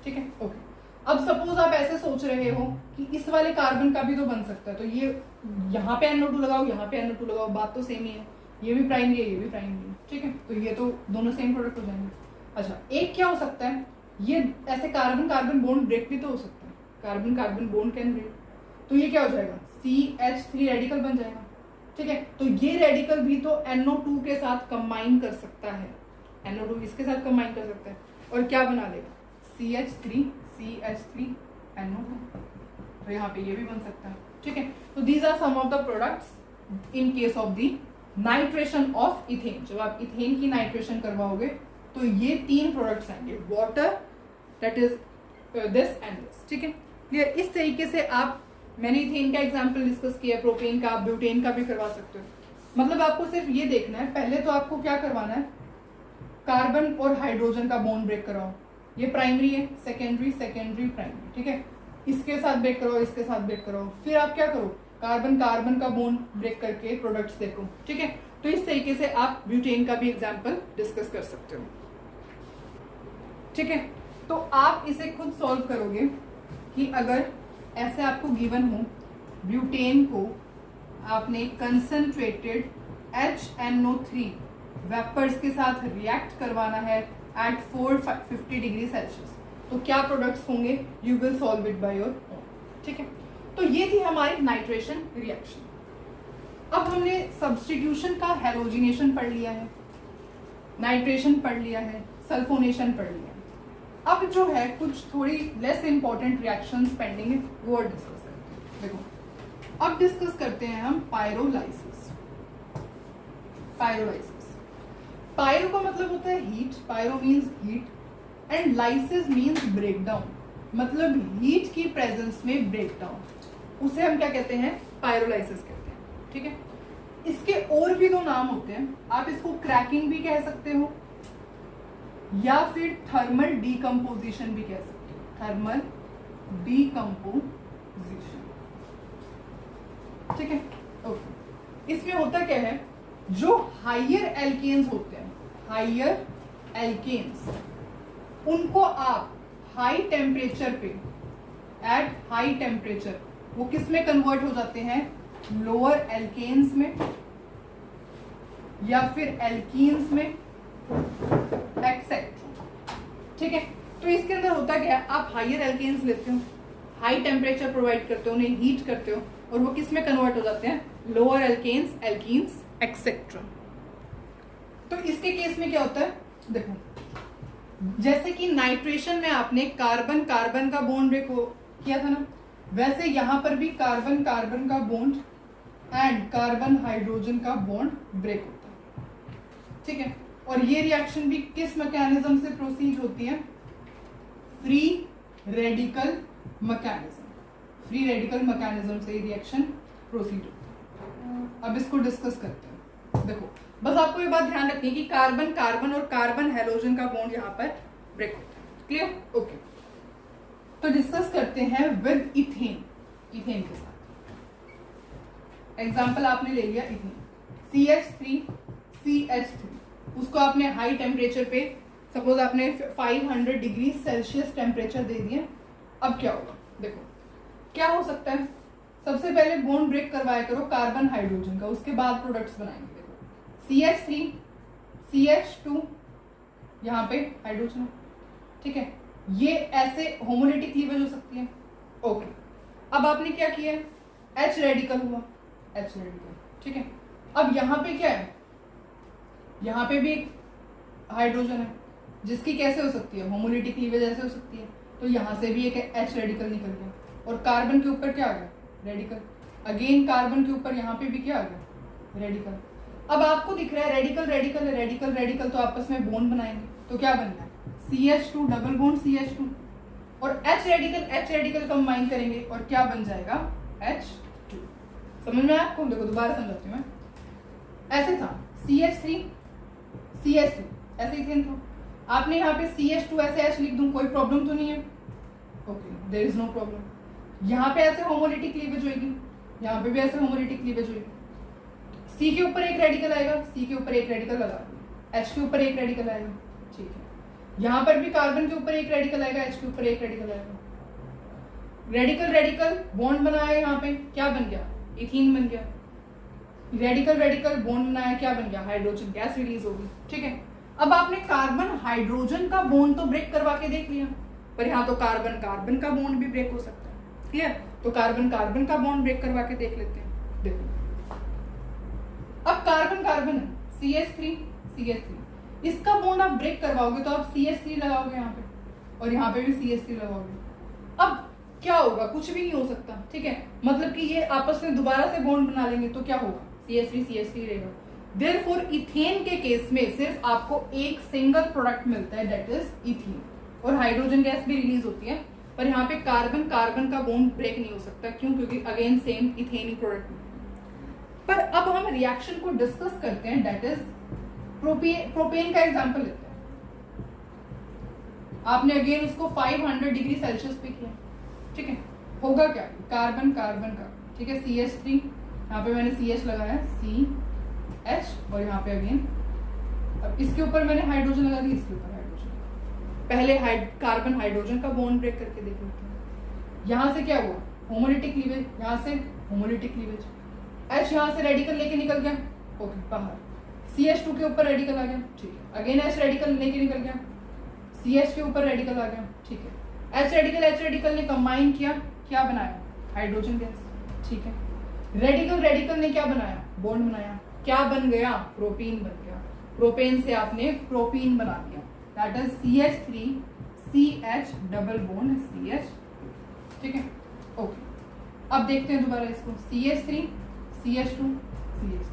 ठीक है, ओके। अब सपोज आप ऐसे सोच रहे हो कि इस वाले कार्बन का भी तो बन सकता है, तो ये यहाँ पे NO2 लगाओ, यहाँ पे NO2 लगाओ, बात तो सेम ही है, ये भी प्राइमरी है, ये भी प्राइमरी है, ठीक है, तो ये तो दोनों सेम प्रोडक्ट हो जाएंगे। अच्छा, एक क्या हो सकता है, ये ऐसे कार्बन कार्बन बॉन्ड ब्रेक भी तो हो सकता है, carbon carbon bond can break, तो ये क्या हो जाएगा? CH3 रेडिकल बन जाएगा, ठीक है। तो ये रेडिकल भी तो NO2 के साथ कंबाइन कर सकता है, NO2 इसके साथ कंबाइन कर सकता है और क्या बना लेगा? CH3 CH3 NO2, तो यहाँ पे ये भी बन सकता है, ठीक है। तो these are some of the products in case of the nitration of ethane. जब आप इथेन की नाइट्रेशन करवाओगे तो ये 3 प्रोडक्ट्स आएंगे, water, that is this and this, ठीक है, क्लियर। इस तरीके से आप, मैंने इथेन का एग्जांपल डिस्कस किया, प्रोपेन का, ब्यूटेन का भी करवा सकते हो। मतलब आपको सिर्फ ये देखना है, पहले तो आपको क्या करवाना है, कार्बन और हाइड्रोजन का बॉन्ड ब्रेक कराओ, ये प्राइमरी है, सेकेंडरी सेकेंडरी प्राइमरी, ठीक है, इसके साथ ब्रेक कराओ, इसके साथ ब्रेक कराओ, फिर आप क्या करो, कार्बन कार्बन का बॉन्ड ब्रेक करके प्रोडक्ट्स देखो, ठीक है। तो इस तरीके से आप ब्यूटेन का भी एग्जांपल डिस्कस कर सकते हो, ठीक है। तो आप इसे खुद सॉल्व करोगे कि अगर ऐसे आपको गिवन हो, ब्यूटेन को आपने कंसंट्रेटेड HNO3 वेपर्स के साथ रिएक्ट करवाना है एट 450 डिग्री सेल्सियस, तो क्या प्रोडक्ट्स होंगे? You will solve it by your own, ठीक है। तो ये थी हमारी नाइट्रेशन रिएक्शन। अब हमने सब्स्टिट्यूशन का हैलोजिनेशन पढ़ लिया है, नाइट्रेशन पढ़ लिया है, सल्फोनेशन पढ़ लिया है। अब जो है कुछ थोड़ी लेस इंपॉर्टेंट रिएक्शंस पेंडिंग है, वो डिस्कस करते हैं। देखो, अब डिस्कस करते हैं हम पायरोलाइसिस। पायरोलाइसिस, पायरो का मतलब होता है heat, pyro means heat and lysis means breakdown, मतलब हीट की प्रेजेंस में ब्रेकडाउन, उसे हम क्या कहते हैं? पायरोलाइसिस कहते हैं, ठीक है। इसके और भी 2 नाम होते हैं, आप इसको क्रैकिंग भी कह सकते हो या फिर थर्मल डीकम्पोजिशन भी कह सकते हो, थर्मल डीकम्पोजिशन, ठीक है, ओके। इसमें होता क्या है, जो हाइयर एल्केन्स होते हैं, हाइयर एल्केन्स, उनको आप हाई टेम्परेचर पे, एट हाई टेम्परेचर, वो किस में कन्वर्ट हो जाते हैं? लोअर एल्केन्स में या फिर एल्कीन्स में, एक्सेट्रा, ठीक है। तो इसके अंदर होता क्या है, आप हाइयर एल्केन्स लेते हो, हाई टेम्परेचर प्रोवाइड करते हो, उन्हें हीट करते हो, और वो किस में कन्वर्ट हो जाते हैं? Lower alkanes, alkenes, etcetera. तो इसके केस में क्या होता है, देखो, जैसे कि नाइट्रेशन में आपने कार्बन कार्बन का बॉन्ड ब्रेक किया था ना, वैसे यहां पर भी कार्बन कार्बन का बॉन्ड एंड कार्बन हाइड्रोजन का बॉन्ड ब्रेक होता है, ठीक है। और ये रिएक्शन भी किस मैकेनिज्म से प्रोसीड होती है? Free radical mechanism, free radical mechanism से रिएक्शन प्रोसीड। अब इसको डिस्कस करते हैं। देखो बस आपको ये बात ध्यान रखनी है कि कार्बन कार्बन और कार्बन हेलोजन का बॉन्ड यहाँ पर ब्रेक होता है। क्लियर? ओके, तो डिस्कस करते हैं विद इथेन, इथेन के साथ। एग्जाम्पल आपने ले लिया इथेन, CH3 CH3, उसको आपने हाई टेम्परेचर पे, सपोज आपने 500 डिग्री सेल्सियस टेम्परेचर दे दिया। अब क्या होगा? देखो क्या हो सकता है, सबसे पहले बॉन्ड ब्रेक करवाया करो कार्बन हाइड्रोजन का, उसके बाद प्रोडक्ट्स बनाएंगे। देखो CH3 CH2, यहाँ पे हाइड्रोजन, ठीक है, ये ऐसे होमोलिटिक क्लीवेज हो सकती है। ओके, अब आपने क्या किया, H रेडिकल हुआ, H रेडिकल, ठीक है। अब यहाँ पे क्या है, यहाँ पे भी एक हाइड्रोजन है जिसकी कैसे हो सकती है, होमोलिटिक क्लीवेज ऐसे हो सकती है, तो यहाँ से भी एक H रेडिकल निकल गया और कार्बन के ऊपर क्या आ गया, रेडिकल। अगेन कार्बन के ऊपर यहाँ पे भी क्या आ गया, रेडिकल। अब आपको दिख रहा है रेडिकल रेडिकल रेडिकल रेडिकल, तो आपस में बॉन्ड बनाएंगे तो क्या बन गया, CH2 डबल बॉन्ड CH2 और H रेडिकल कंबाइन करेंगे और क्या बन जाएगा, H2। समझ में आया आपको? देखो दोबारा समझाती हूँ मैं। ऐसे था CH3 CH3, ऐसे ही था। आपने यहाँ पे CH2 ऐसे H लिख दूं, कोई प्रॉब्लम तो नहीं है? Okay, there is no problem. यहाँ पे ऐसे होमोलिटिक क्लीवेज होगी, यहाँ पे भी ऐसे होमोलिटिक क्लीवेज होगी। C के ऊपर एक रेडिकल आएगा, C के ऊपर एक रेडिकल लगा, H के ऊपर एक रेडिकल आएगा, ठीक है। यहाँ पर भी कार्बन के ऊपर एक रेडिकल आएगा, H के ऊपर एक रेडिकल आएगा। रेडिकल रेडिकल बॉन्ड बनाया, यहाँ पे क्या बन गया, इथीन बन गया। रेडिकल रेडिकल बॉन्ड बनाया, क्या बन गया, हाइड्रोजन गैस रिलीज होगी, ठीक है। अब आपने कार्बन हाइड्रोजन का बॉन्ड तो ब्रेक करवा के देख लिया, पर यहाँ तो कार्बन कार्बन का बॉन्ड भी ब्रेक हो सकता है। क्लियर? तो कार्बन कार्बन का बॉन्ड ब्रेक करवा के देख लेते हैं। देखो अब कार्बन कार्बन है, CH3 CH3, इसका बॉन्ड आप ब्रेक करवाओगे तो आप CH3 लगाओगे यहाँ पे और यहाँ पे भी CH3 लगाओगे। अब क्या होगा, कुछ भी नहीं हो सकता, ठीक है। मतलब कि ये आपस में दोबारा से बॉन्ड बना लेंगे तो क्या होगा, CH3 रहेगा। देयरफॉर इथेन के केस में सिर्फ आपको एक सिंगल प्रोडक्ट मिलता है, दैट इज इथीन, और हाइड्रोजन गैस भी रिलीज होती है। पर यहाँ पे कार्बन कार्बन का बॉन्ड ब्रेक नहीं हो सकता, क्यों? क्योंकि अगेन सेम इथेन ही प्रोडक्ट है। पर अब हम रिएक्शन को डिस्कस करते हैं, दैट इज प्रोपेन का एग्जांपल लेते हैं। आपने अगेन उसको 500 डिग्री सेल्सियस पे किया, ठीक है। होगा क्या, कार्बन कार्बन का, ठीक है, CH3, यहाँ पे मैंने CH लगाया, CH, और यहाँ पे अगेन, अब इसके ऊपर मैंने हाइड्रोजन लगा दी, इसके ऊपर हाइड्रोजन। पहले कार्बन हाइड्रोजन का बॉन्ड ब्रेक करके देख लेते हैं। यहाँ से क्या हुआ, होमोलिटिक क्लीवेज, यहाँ से होमोलिटिक क्लीवेज, H यहाँ से रेडिकल लेके निकल गया, ओके, बाहर। CH2 के ऊपर रेडिकल आ गया, ठीक है। अगेन H रेडिकल लेके निकल गया, CH के ऊपर रेडिकल आ गया, ठीक है। H रेडिकल ने कंबाइन किया, क्या बनाया, हाइड्रोजन गैस, ठीक है। रेडिकल रेडिकल ने क्या बनाया, बॉन्ड बनाया, क्या बन गया, प्रोपीन बन गया। प्रोपेन से आपने प्रोपीन बना दिया, that is CH3 CH double bond CH, ठीक है, ओके। अब देखते हैं दोबारा इसको, CH3 CH2 CH3।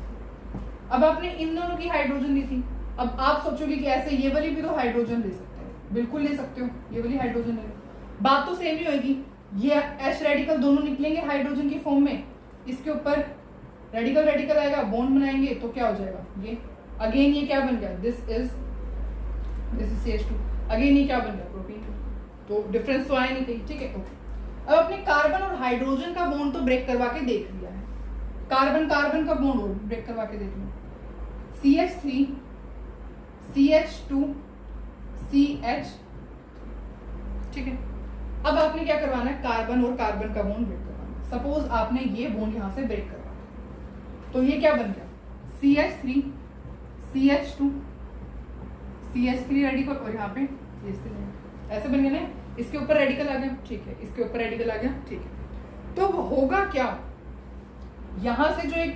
अब आपने इन दोनों की हाइड्रोजन ली थी। अब आप सोचोगे कि ऐसे ये वाली भी तो हाइड्रोजन ले सकते हैं, बिल्कुल ले सकते हो, ये वाली हाइड्रोजन ले लो, बात तो सेम ही होगी। ये H रेडिकल दोनों निकलेंगे हाइड्रोजन की फॉर्म में, इसके ऊपर रेडिकल रेडिकल आएगा, बॉन्ड बनाएंगे तो क्या हो जाएगा, ये अगेन ये क्या बन गया, दिस इज CH2, अगेन ये क्या बन गया, प्रोपीन। तो डिफरेंस तो आया नहीं कहीं, ठीक है, ओके। अब अपने कार्बन और हाइड्रोजन का बॉन्ड तो ब्रेक करवा के देख लिया है, कार्बन कार्बन का बॉन्ड ब्रेक करवा के देख लो, CH3 CH2 CH, ठीक है। अब आपने क्या करवाना है, कार्बन और कार्बन का बॉन्ड ब्रेक करवाना है। सपोज आपने ये बॉन्ड यहां से ब्रेक करवाना, तो ये क्या बन गया, CH3 CH2 CH3 रेडिकल और यहाँ पे CH3 ऐसे बन गया ना, इसके ऊपर रेडिकल आ गया, ठीक है, इसके ऊपर रेडिकल आ गया, ठीक है। तो होगा क्या, यहां से जो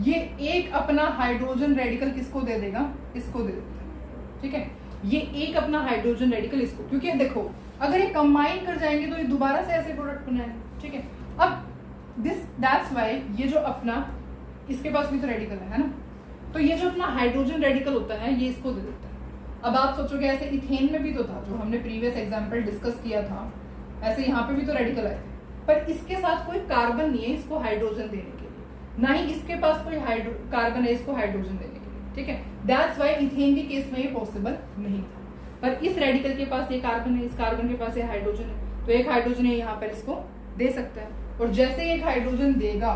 ये एक अपना हाइड्रोजन रेडिकल किसको दे देगा, इसको दे देता है, ठीक है। ये एक अपना हाइड्रोजन रेडिकल इसको, क्योंकि देखो अगर ये कंबाइन कर जाएंगे तो ये दोबारा से ऐसे प्रोडक्ट बनाएंगे, ठीक है। अब दैट्स व्हाई ये जो अपना, इसके पास भी तो रेडिकल है ना, तो ये जो अपना हाइड्रोजन रेडिकल होता है ये इसको दे देता है। अब आप सोचोगे ऐसे इथेन में भी तो था, जो हमने प्रीवियस एग्जाम्पल डिस्कस किया था, ऐसे यहाँ पे भी तो रेडिकल आए थे, पर इसके साथ कोई कार्बन नहीं है इसको हाइड्रोजन देने के लिए, ना ही इसके पास कोई कार्बन है इसको हाइड्रोजन देने के लिए, ठीक है। दैट्स वाई इथेन के केस में ये पॉसिबल नहीं था। पर इस रेडिकल के पास ये कार्बन है, इस कार्बन के पास ये हाइड्रोजन है, तो एक हाइड्रोजन है यहाँ पर इसको दे सकता है। और जैसे एक हाइड्रोजन देगा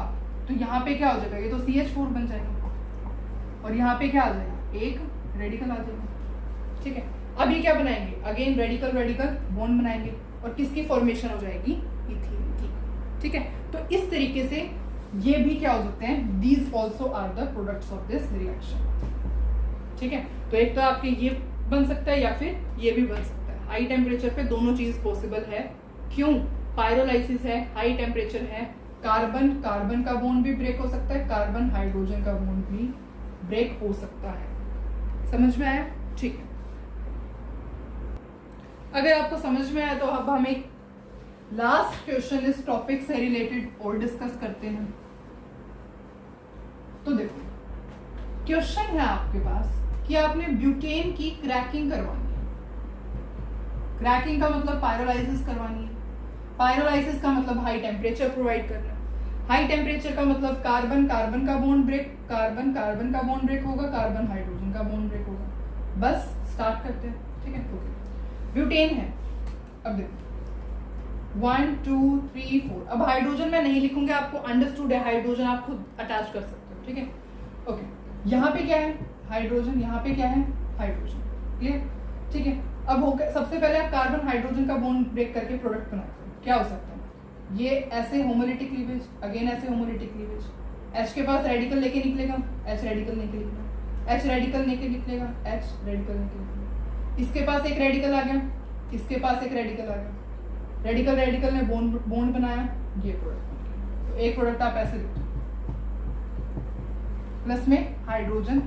तो यहाँ पे क्या हो जाएगा, ये तो CH4 बन जाएगा और यहाँ पे क्या आ जाएगा, एक रेडिकल आ जाएगा, ठीक है। अब ये क्या बनाएंगे, अगेन रेडिकल रेडिकल बॉन्ड बनाएंगे और किसकी फॉर्मेशन हो जाएगी, इथेन की, ठीक है। तो इस तरीके से ये भी क्या हो सकते हैं, these also are the products of this reaction, ठीक है। तो एक तो आपके ये बन सकता है या फिर ये भी बन सकता है। हाई टेम्परेचर पे दोनों चीज पॉसिबल है, क्यों, पायरोलाइसिस है, हाई टेम्परेचर है, कार्बन कार्बन का बॉन्ड भी ब्रेक हो सकता है, कार्बन हाइड्रोजन का बॉन्ड भी ब्रेक हो सकता है। समझ में आया, ठीक है। अगर आपको समझ में आया तो अब हम एक लास्ट क्वेश्चन इस टॉपिक से रिलेटेड और डिस्कस करते हैं। तो देखो क्वेश्चन है आपके पास कि आपने ब्यूटेन की क्रैकिंग करवानी है। क्रैकिंग का मतलब पायरोलाइसिस करवानी है, पायरोलाइसिस का मतलब हाई टेम्परेचर प्रोवाइड करना, हाई टेम्परेचर का मतलब कार्बन कार्बन का बॉन्ड ब्रेक, कार्बन कार्बन का बॉन्ड ब्रेक होगा, कार्बन हाइड्रोजन का बॉन्ड ब्रेक होगा। बस स्टार्ट करते हैं, ठीक है। ओके, ब्यूटेन है, अब देखो 1 2 3 4। अब हाइड्रोजन मैं नहीं लिखूंगी, आपको अंडरस्टूड है, हाइड्रोजन आप खुद अटैच कर सकते हो, ठीक है। ओके, यहाँ पे क्या है, हाइड्रोजन, यहाँ पे क्या है, हाइड्रोजन, क्लियर, ठीक है। अब हो सबसे पहले आप कार्बन हाइड्रोजन का बॉन्ड ब्रेक करके प्रोडक्ट बनाते हो, क्या हो सकता है, ये ऐसे होमोलिटिक लीवेज, अगेन ऐसे होमोलिटिक लीवेज, H के पास रेडिकल लेके निकलेगा, H रेडिकल लेके निकलेगा, H रेडिकल लेके निकलेगा, H रेडिकल लेके निकलेगा, इसके पास एक रेडिकल आ गया, इसके पास एक रेडिकल आ गया, रेडिकल रेडिकल ने बॉन्ड बनाया, ये प्रोडक्ट बन गया। तो एक प्रोडक्ट आप ऐसे लिखो, प्लस में हाइड्रोजन,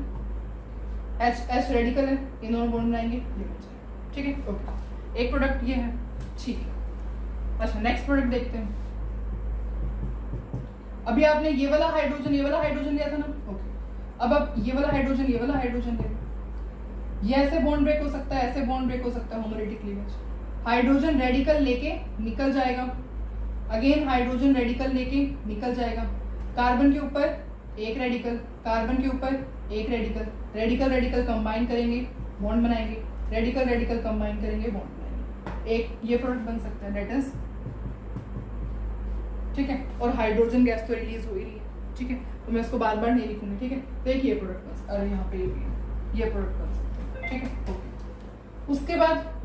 H रेडिकल है, इन दोनों बॉन्ड बनाएंगे, ये बन जाएगा, ठीक है। ओके, एक प्रोडक्ट ये है, ठीक है। अच्छा, नेक्स्ट प्रोडक्ट देखते हैं। अभी आपने ये वाला हाइड्रोजन लिया था ना, ओके। अब आप ये वाला हाइड्रोजन ले लो, ये ऐसे बॉन्ड ब्रेक हो सकता है, ऐसे बॉन्ड ब्रेक हो सकता है, होमोलिटिक लीवेज। हाइड्रोजन रेडिकल लेके निकल जाएगा, अगेन हाइड्रोजन रेडिकल लेके निकल जाएगा, कार्बन के ऊपर एक रेडिकल, कार्बन के ऊपर एक रेडिकल, रेडिकल रेडिकल कंबाइन करेंगे, बॉन्ड बनाएंगे, रेडिकल रेडिकल कंबाइन करेंगे, बॉन्ड बनाएंगे, एक ये प्रोडक्ट बन सकता है, दैट इज, ठीक है। और हाइड्रोजन गैस तो रिलीज हो ही रही है, ठीक है, तो मैं इसको बार बार नहीं लिखूंगी, ठीक है। तो एक ये प्रोडक्ट बन सकता है, अरे यहाँ पे ये प्रोडक्ट बन सकता है, ठीक है। ओके, उसके बाद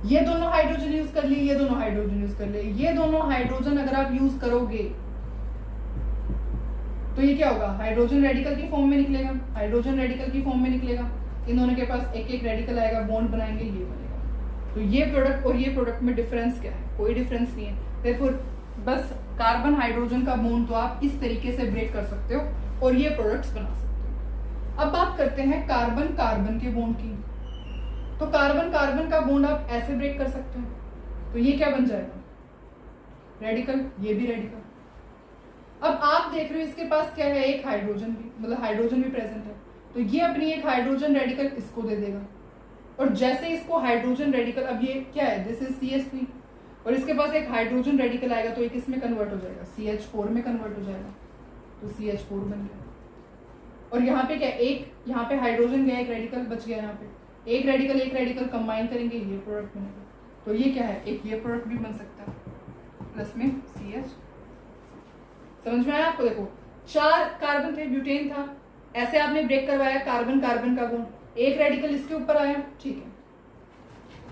ये दोनों हाइड्रोजन यूज कर लिए, ये दोनों हाइड्रोजन यूज कर लिए, ये दोनों हाइड्रोजन अगर आप यूज करोगे तो ये क्या होगा, हाइड्रोजन रेडिकल की फॉर्म में निकलेगा, हाइड्रोजन रेडिकल की फॉर्म में निकलेगा, इन दोनों के पास एक एक रेडिकल आएगा, बॉन्ड बनाएंगे, ये बनेगा। तो ये प्रोडक्ट और ये प्रोडक्ट में डिफरेंस क्या है, कोई डिफरेंस नहीं है। Therefore, बस कार्बन हाइड्रोजन का बॉन्ड तो आप इस तरीके से ब्रेक कर सकते हो और ये प्रोडक्ट्स बना सकते हो। अब बात करते हैं कार्बन कार्बन के बॉन्ड की। तो कार्बन कार्बन का बॉन्ड आप ऐसे ब्रेक कर सकते हो, तो ये क्या बन जाएगा, रेडिकल, ये भी रेडिकल। अब आप देख रहे हो इसके पास क्या है, एक हाइड्रोजन भी, मतलब हाइड्रोजन भी प्रेजेंट है, तो ये अपनी एक हाइड्रोजन रेडिकल इसको दे देगा, और जैसे इसको हाइड्रोजन रेडिकल, अब ये क्या है, दिस इज CH3, और इसके पास एक हाइड्रोजन रेडिकल आएगा तो एक इसमें कन्वर्ट हो जाएगा, CH4 में कन्वर्ट हो जाएगा, तो CH4 बन गया। और यहाँ पे क्या, एक यहाँ पे हाइड्रोजन गया, एक रेडिकल बच गया, यहाँ पे एक रेडिकल कंबाइन करेंगे, ये प्रोडक्ट बनेगा। तो ये क्या है, एक ये प्रोडक्ट भी बन सकता है, प्लस में CH। समझ में आया आपको, देखो 4 कार्बन थे, ब्यूटेन था, ऐसे आपने ब्रेक करवाया कार्बन कार्बन का बॉन्ड, एक रेडिकल इसके ऊपर आया, ठीक है,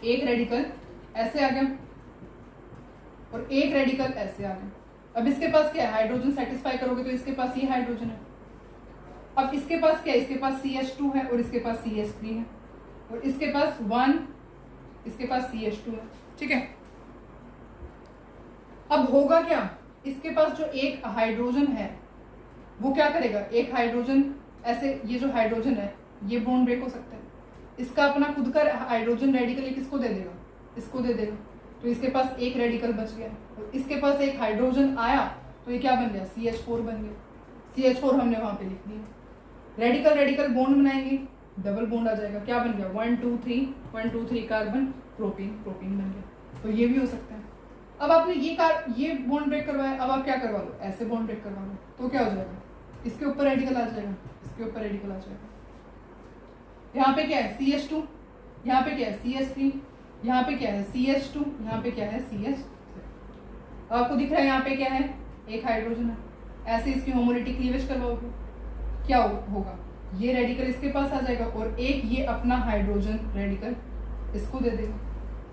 एक रेडिकल ऐसे आ गया और एक रेडिकल ऐसे आ गया। अब इसके पास क्या है, हाइड्रोजन सेटिस्फाई करोगे तो इसके पास ये हाइड्रोजन है। अब इसके पास क्या है, इसके पास CH2 है और इसके पास CH3 है, और इसके पास 1, इसके पास CH2 है, ठीक है। अब होगा क्या, इसके पास जो एक हाइड्रोजन है वो क्या करेगा, एक हाइड्रोजन ऐसे, ये जो हाइड्रोजन है ये बॉन्ड ब्रेक हो सकता है, इसका अपना खुद का हाइड्रोजन रेडिकल एक इसको दे देगा, इसको दे देगा, तो इसके पास एक रेडिकल बच गया, और इसके पास एक हाइड्रोजन आया तो ये क्या बन गया, CH4 बन गया। CH4 हमने वहां पे लिख दिया, रेडिकल रेडिकल बॉन्ड बनाएंगे, डबल बॉन्ड आ जाएगा, क्या बन गया, 1 2 3 कार्बन प्रोपीन, प्रोपीन बन गया। तो ये भी हो सकता है। अब आपने ये बॉन्ड ब्रेक करवाया, अब आप क्या करवा लो, ऐसे बॉन्ड ब्रेक करवा लो, तो क्या हो जाएगा, इसके ऊपर रेडिकल आ जाएगा, इसके ऊपर रेडिकल आ जाएगा। यहाँ पे क्या है CH2, यहाँ पे क्या है CH3, यहाँ पे क्या है CH2, यहाँ पे क्या है CH3। आपको दिख रहा है यहाँ पे क्या है, एक हाइड्रोजन है। ऐसे इसकी होमोलिटी क्लीवेज करवाओगे, क्या होगा, ये रेडिकल इसके पास आ जाएगा और एक ये अपना हाइड्रोजन रेडिकल इसको दे देगा।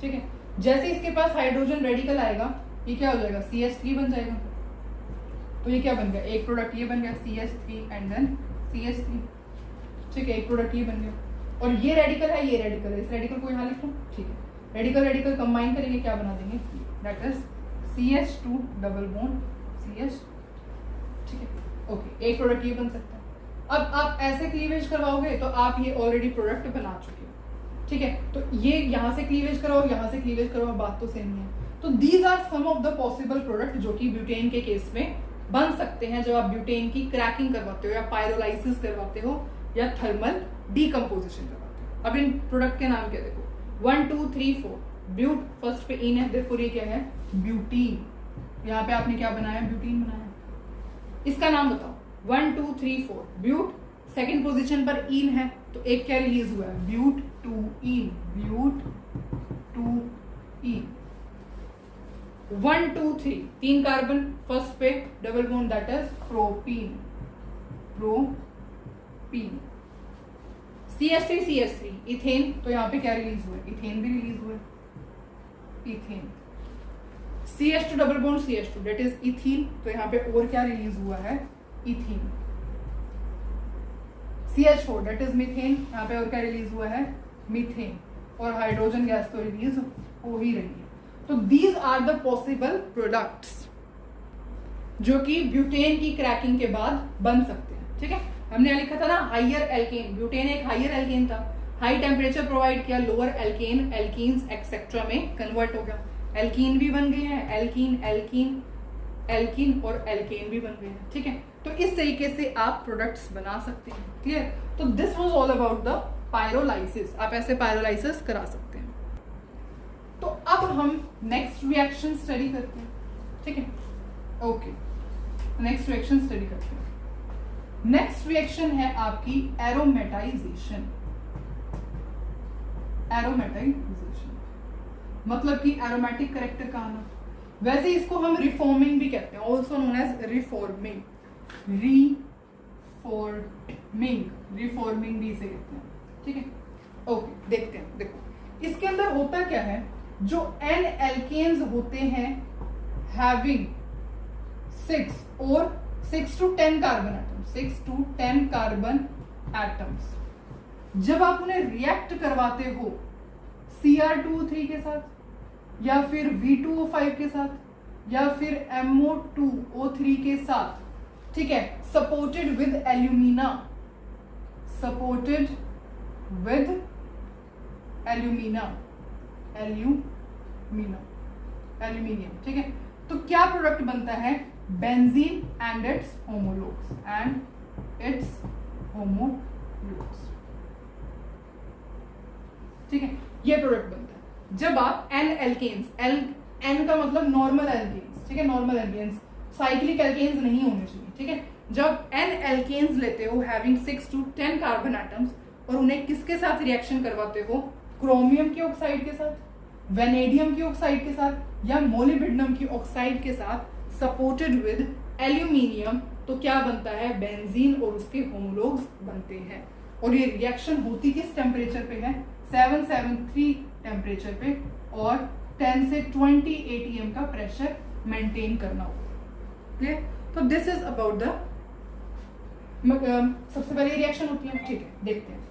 ठीक है, जैसे इसके पास हाइड्रोजन रेडिकल आएगा, ये क्या हो जाएगा, CH3 बन जाएगा। तो ये क्या बन गया, एक प्रोडक्ट ये बन गया CH3 एंड देन CH3। ठीक है, एक प्रोडक्ट ये बन गया और ये रेडिकल है, ये रेडिकल है, इस रेडिकल को यहाँ लिख लो। ठीक है, रेडिकल रेडिकल कंबाइन करेंगे, क्या बना देंगे, that is CH2 double bond CH। ठीक है, ओके, एक प्रोडक्ट ये बन सकता है। अब आप ऐसे क्लीवेज करवाओगे तो आप ये ऑलरेडी प्रोडक्ट बना चुके हो। ठीक है, तो ये यहाँ से क्लीवेज कराओ, यहाँ से क्लीवेज कराओ, बात तो सेम ही है। तो these are some of the possible product जो कि ब्यूटेन के केस में बन सकते हैं जब आप ब्यूटेन की क्रैकिंग करवाते हो या पायरोलाइसिस करवाते हो या थर्मल डीकम्पोजिशन करवाते हो। अब इन प्रोडक्ट के नाम क्या देखो, 1 2 3 4 ब्यूट फर्स्ट पे इन है, देखो ये क्या है, ब्यूटीन। यहाँ पे आपने क्या बनाया, ब्यूटीन बनाया। इसका नाम बताओ, 1 2 3 4 ब्यूट, सेकंड पोजीशन पर इन है तो एक क्या रिलीज हुआ है, ब्यूट 2 इन, ब्यूट 2 इन। 1 2 3 तीन कार्बन फर्स्ट पे double bond, that is propene, propene. CH3 CH3 ethane, तो यहाँ पे क्या रिलीज हुआ है, इथेन भी रिलीज हुआ है, ethane. CH2 double bond CH2 that is ethene, तो यहाँ पे और क्या रिलीज हुआ है, ethene. CH4 that is methane, यहाँ पे और क्या रिलीज हुआ है, मीथेन। और हाइड्रोजन गैस तो रिलीज हो ही रही है। तो these are the possible products जो कि ब्यूटेन की क्रैकिंग के बाद बन सकते हैं। ठीक है, हमने लिखा था ना हाइयर एल्केन, ब्यूटेन एक हाइयर एल्केन था, हाई टेम्परेचर प्रोवाइड किया, लोअर एल्केन एल्कीन्स एक्सेट्रा में कन्वर्ट हो गया, एल्कीन भी बन गए हैं, एल्कीन एल्कीन एल्कीन और एल्केन भी बन गए हैं। ठीक है, तो इस तरीके से आप प्रोडक्ट्स बना सकते हैं। क्लियर, तो this was all about the pyrolysis, आप ऐसे पायरोलाइसिस करा सकते हैं। तो अब हम नेक्स्ट रिएक्शन स्टडी करते हैं। ठीक है, ओके, नेक्स्ट रिएक्शन स्टडी करते हैं। नेक्स्ट रिएक्शन है आपकी एरोमेटाइजेशन। एरोमेटाइजेशन मतलब कि एरोमेटिक कैरेक्टर का आना। वैसे इसको हम रिफॉर्मिंग भी कहते हैं, also known as reforming, reforming भी इसे कहते हैं। ठीक है, ओके, देखते हैं। देखो इसके अंदर होता क्या है, जो एन एल्केन्स होते हैं हैविंग 6 और 6 to 10 carbon atoms, 6 to 10 carbon atoms, जब आप उन्हें रिएक्ट करवाते हो Cr2O3 के साथ या फिर V2O5 के साथ या फिर MO2O3 के साथ, ठीक है, supported with alumina, supported with alumina, aluminium. ठीक है, तो क्या प्रोडक्ट बनता है, बेंजीन एंड इट्स होमोलोग्स, ठीक है, ये प्रोडक्ट बनता है जब आप एन एल्केन्स, एन का मतलब नॉर्मल एल्केन्स, ठीक है, नॉर्मल एल्केन्स, साइक्लिक एल्केन्स नहीं होने चाहिए। ठीक है, जब एन एल्केन्स लेते हो हैविंग 6 to 10 कार्बन एटम्स और उन्हें किसके साथ रिएक्शन करवाते हो, क्रोमियम की ऑक्साइड के साथ, वेनेडियम की ऑक्साइड के साथ या मोलिब्डेनम की ऑक्साइड के साथ, सपोर्टेड विद एल्यूमिनियम, तो क्या बनता है, बेंजीन और उसके होमोलोग्स बनते हैं। और ये रिएक्शन होती किस टेम्परेचर पे है, 773 टेम्परेचर पे, और 10 से 20 atm का प्रेशर मेंटेन करना होगा। क्लियर, तो दिस इज अबाउट द सबसे पहले रिएक्शन होती है। ठीक है, देखते हैं।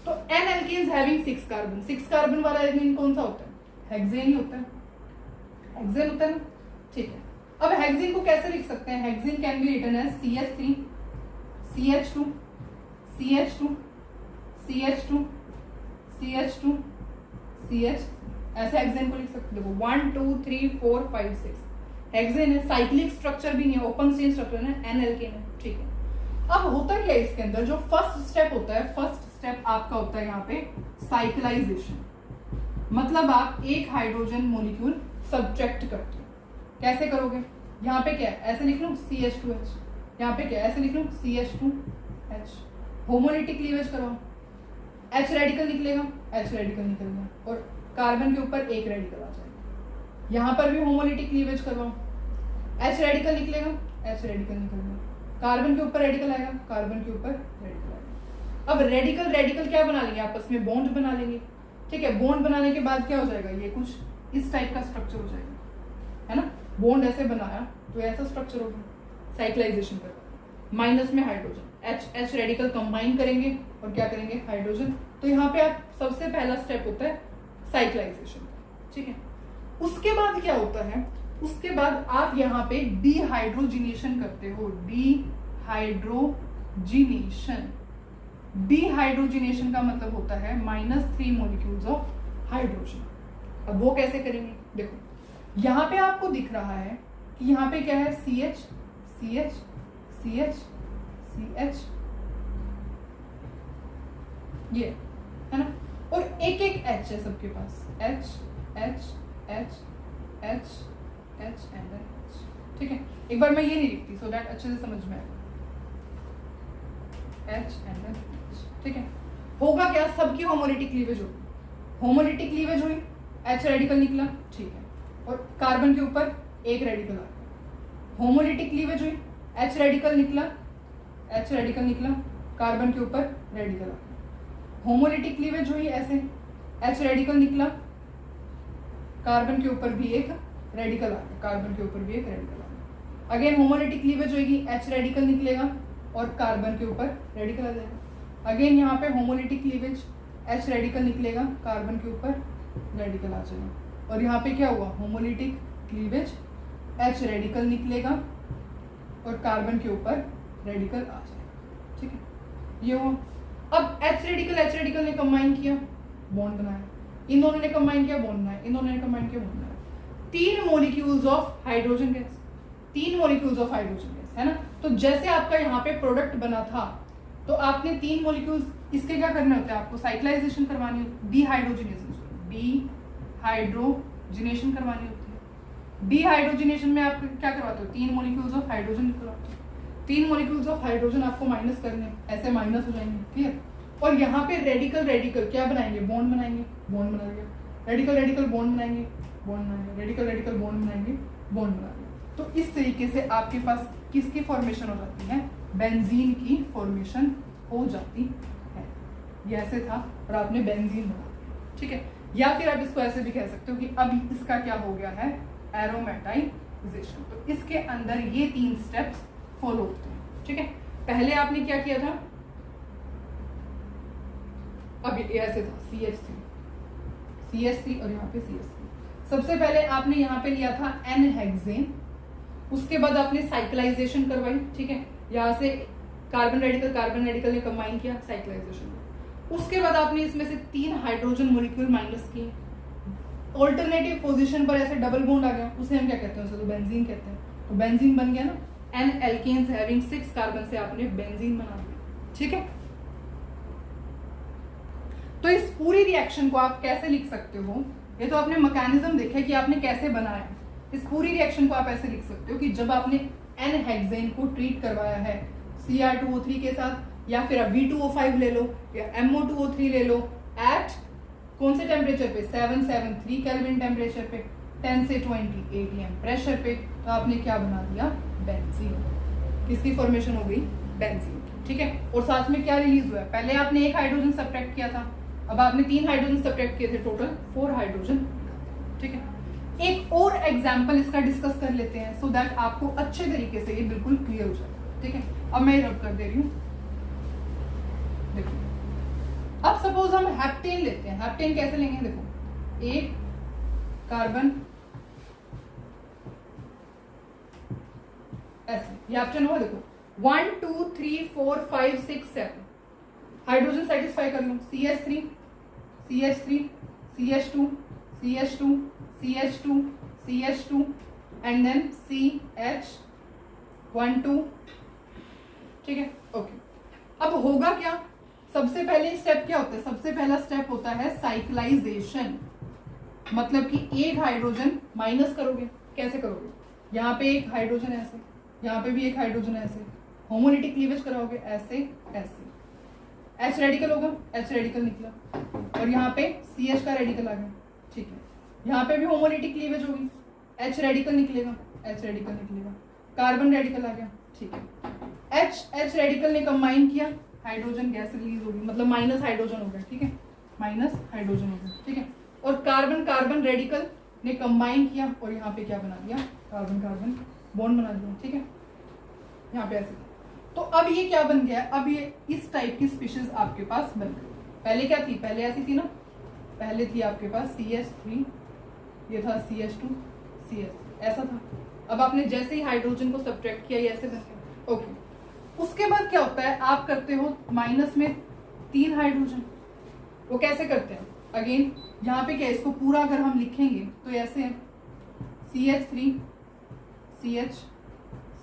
तो N alkanes having 6 carbon, 6 carbon वाला एल्केन कौन सा होता है, हेक्सेन ही होता है, हेक्सेन होता है ना। ठीक है, अब हेक्सेन को कैसे लिख सकते हैं, hexane can be written as CH3 CH2 CH2 CH2 CH2 CH, ऐसे हेक्सेन को लिख सकते हैं। देखो 1 2 3 4 5 6 हेक्सेन है, साइक्लिक स्ट्रक्चर भी नहीं है, ओपन चेन स्ट्रक्चर है, एन एल्केन है। ठीक है, अब होता क्या है इसके अंदर, जो फर्स्ट स्टेप होता है, फर्स्ट स्टेप आपका होता है यहाँ पे साइक्लाइजेशन, मतलब आप एक हाइड्रोजन मॉलिक्यूल सब्ट्रैक्ट करते हो। कैसे करोगे? यहाँ पे क्या है, ऐसे लिख लो CH2H, यहाँ पे क्या है, ऐसे लिख लो CH2H, होमोलिटिक क्लीवेज कराओ, H रेडिकल निकलेगा, H रेडिकल निकल गया और कार्बन के ऊपर एक रेडिकल आ जाएगा। यहाँ पर भी होमोलिटिक क्लीवेज करवाओ, H रेडिकल निकलेगा, H रेडिकल निकल गया, कार्बन के ऊपर रेडिकल आएगा, कार्बन के ऊपर रेडिकल आएगा। अब रेडिकल रेडिकल क्या बना लेंगे, आपस में बॉन्ड बना लेंगे, ठीक है। बॉन्ड बनाने के बाद क्या हो जाएगा, ये कुछ इस टाइप का स्ट्रक्चर हो जाएगा, है ना। बॉन्ड ऐसे बनाया तो ऐसा स्ट्रक्चर होगा, साइक्लाइजेशन कर, माइनस में हाइड्रोजन, H रेडिकल कंबाइन करेंगे और क्या करेंगे, हाइड्रोजन। तो यहाँ पे आप सबसे पहला स्टेप होता है साइक्लाइजेशन, ठीक है। उसके बाद क्या होता है, उसके बाद आप यहाँ पे डिहाइड्रोजिनेशन करते हो, डिहाइड्रोजिनेशन। डिहाइड्रोजिनेशन का मतलब होता है -3 मॉलिक्यूल्स ऑफ हाइड्रोजन। अब वो कैसे करेंगे, देखो यहाँ पे आपको दिख रहा है कि यहाँ पे क्या है, CH CH CH CH, ये है ना, और एक एक H है सबके पास, H H H H H and H, ठीक है। एक बार मैं ये नहीं लिखती सो दैट अच्छे से समझ में आएगा, H एंड H, ठीक है। होगा क्या, सबकी होमोलिटिक क्लीवेज होगी, होमोलिटिक क्लीवेज हुई, H रेडिकल निकला, ठीक है, और कार्बन के ऊपर एक रेडिकल आ गया। होमोलिटिक क्लीवेज हुई, H रेडिकल निकला, H रेडिकल निकला, कार्बन के ऊपर रेडिकल आ गया। होमोलिटिक क्लीवेज हुई ऐसे, H रेडिकल निकला, कार्बन के ऊपर भी एक रेडिकल आ गया, कार्बन के ऊपर भी एक रेडिकल आ गया। अगेन होमोलिटिक क्लीवेज होगी, H रेडिकल निकलेगा और कार्बन के ऊपर रेडिकल आ जाएगा। अगेन यहाँ पे होमोलिटिक क्लीवेज, H रेडिकल निकलेगा, कार्बन के ऊपर रेडिकल आ जाएगा। और यहाँ पे क्या हुआ, होमोलिटिक क्लीवेज, H रेडिकल निकलेगा और कार्बन के ऊपर रेडिकल आ जाएगा, ठीक है, ये हुआ। अब H रेडिकल ने कंबाइन किया, बॉन्ड बनाया, इन दोनों ने कंबाइन किया, बॉन्ड बनाया, इन दोनों ने कंबाइन किया, बॉन्ड बनाया। 3 molecules of hydrogen gas, 3 molecules of hydrogen gas, है ना। तो जैसे आपका यहाँ पे प्रोडक्ट बना था, तो आपने 3 मॉलिक्यूल्स, इसके क्या करने होते हैं, आपको साइक्लाइजेशन करवानी होती है, डिहाइड्रोजिनेशन करवानी होती है। डिहाइड्रोजिनेशन में आप क्या करवाते हो, 3 मॉलिक्यूल्स ऑफ हाइड्रोजन करवाते हो, 3 मॉलिक्यूल्स ऑफ हाइड्रोजन आपको माइनस करने, ऐसे माइनस हो जाएंगे, क्लियर। और यहाँ पे रेडिकल क्या बनाएंगे, बॉन्ड बनाएंगे, बॉन्ड बना लिया, रेडिकल बॉन्ड बनाएंगे, बॉन्ड बनाएंगे, रेडिकल बॉन्ड बनाएंगे, बॉन्ड बना लिया। तो इस तरीके से आपके पास किसकी फॉर्मेशन हो जाती है, बेंजीन की फॉर्मेशन हो जाती है। ये ऐसे था और आपने बेंजीन बना दिया, ठीक है। या फिर आप इसको ऐसे भी कह सकते हो कि अब इसका क्या हो गया है, एरोमेटाइजेशन। तो इसके अंदर ये 3 स्टेप्स फॉलो होते हैं, ठीक है। पहले आपने क्या किया था, अब ये ऐसे था CH3 और यहाँ पे CH3। सबसे पहले आपने यहाँ पे लिया था N-हेक्सेन, उसके बाद आपने साइक्लाइजेशन करवाई, ठीक है। यहाँ से कार्बन रेडिकल ने कंबाइन किया, साइक्लाइजेशन। उसके बाद आपने इसमें से 3 हाइड्रोजन मॉलिक्यूल माइनस किए, ऑल्टरनेटिव पोजीशन पर ऐसे डबल बॉन्ड आ गया, उसे हम क्या कहते हैं, उसे तो बेंजीन कहते हैं। तो बेंजीन बन गया ना, N एल्केन्स हैविंग 6 कार्बन से आपने बेंजीन बना दिया, ठीक है। तो इस पूरी रिएक्शन को आप कैसे लिख सकते हो, ये तो आपने मैकेनिज्म देखा कि आपने कैसे बनाया। इस पूरी रिएक्शन को आप ऐसे लिख सकते हो कि जब आपने N-हेक्सेन को ट्रीट करवाया है Cr2O3 के साथ, या फिर आप V2O5 ले लो या MO2O3 ले लो, एट कौन से टेम्परेचर पे, 773 केल्विन टेम्परेचर पे, 10 से 20 atm प्रेशर पे, तो आपने क्या बना दिया, बेंजीन। किसकी फॉर्मेशन हो गई, बेंजीन, ठीक है। और साथ में क्या रिलीज हुआ है, पहले आपने 1 हाइड्रोजन सब्ट्रैक्ट किया था, अब आपने 3 हाइड्रोजन सब्ट्रैक्ट किए थे, टोटल 4 हाइड्रोजन, ठीक है। एक और एग्जाम्पल इसका डिस्कस कर लेते हैं सो दैट आपको अच्छे तरीके से ये बिल्कुल क्लियर हो जाए, ठीक है। अब मैं रब कर दे रही हूँ, देखो। अब सपोज हम हेप्टेन लेते हैं, हेप्टेन कैसे लेंगे, देखो, 1 कार्बन ऐसे, ये हेप्टेन हुआ, देखो 1 2 3 4 5 6 7 हाइड्रोजन सेटिस्फाई कर लो, CH3 CH3 CH2 CH2 CH2 CH2 and then CH1 2, ठीक है, ओके। अब होगा क्या, सबसे पहले स्टेप क्या होता है, सबसे पहला स्टेप होता है साइक्लाइजेशन, मतलब कि 1 हाइड्रोजन माइनस करोगे, कैसे करोगे, यहाँ पे एक हाइड्रोजन ऐसे, यहाँ पे भी एक हाइड्रोजन ऐसे, होमोलिटिक क्लीवेज कराओगे ऐसे ऐसे, H रेडिकल होगा, H रेडिकल निकला, और यहाँ पे CH का रेडिकल आ गया, ठीक है। यहाँ पे भी होमोलिटिक क्लीवेज होगी, H रेडिकल निकलेगा, H रेडिकल निकलेगा, कार्बन रेडिकल आ गया, ठीक है। H रेडिकल ने कंबाइन किया, हाइड्रोजन गैस रिलीज होगी, मतलब माइनस हाइड्रोजन हो गया, ठीक है, माइनस हाइड्रोजन हो गया, ठीक है। और कार्बन कार्बन रेडिकल ने कंबाइन किया और यहाँ पे क्या बना दिया, कार्बन कार्बन बॉन्ड बना दिया, ठीक है, यहाँ पे ऐसे। तो अब ये क्या बन गया, अब ये इस टाइप की स्पीशीज आपके पास बन गई। पहले क्या थी, पहले ऐसी थी ना, पहले थी आपके पास CH3, ये था CH2 CH3, ऐसा था। अब आपने जैसे ही हाइड्रोजन को सब्ट्रैक्ट किया ये ऐसे बन गया, ओके। उसके बाद क्या होता है, आप करते हो माइनस में 3 हाइड्रोजन, वो कैसे करते हैं, अगेन यहाँ पे क्या है, इसको पूरा अगर हम लिखेंगे तो ऐसे है CH3 CH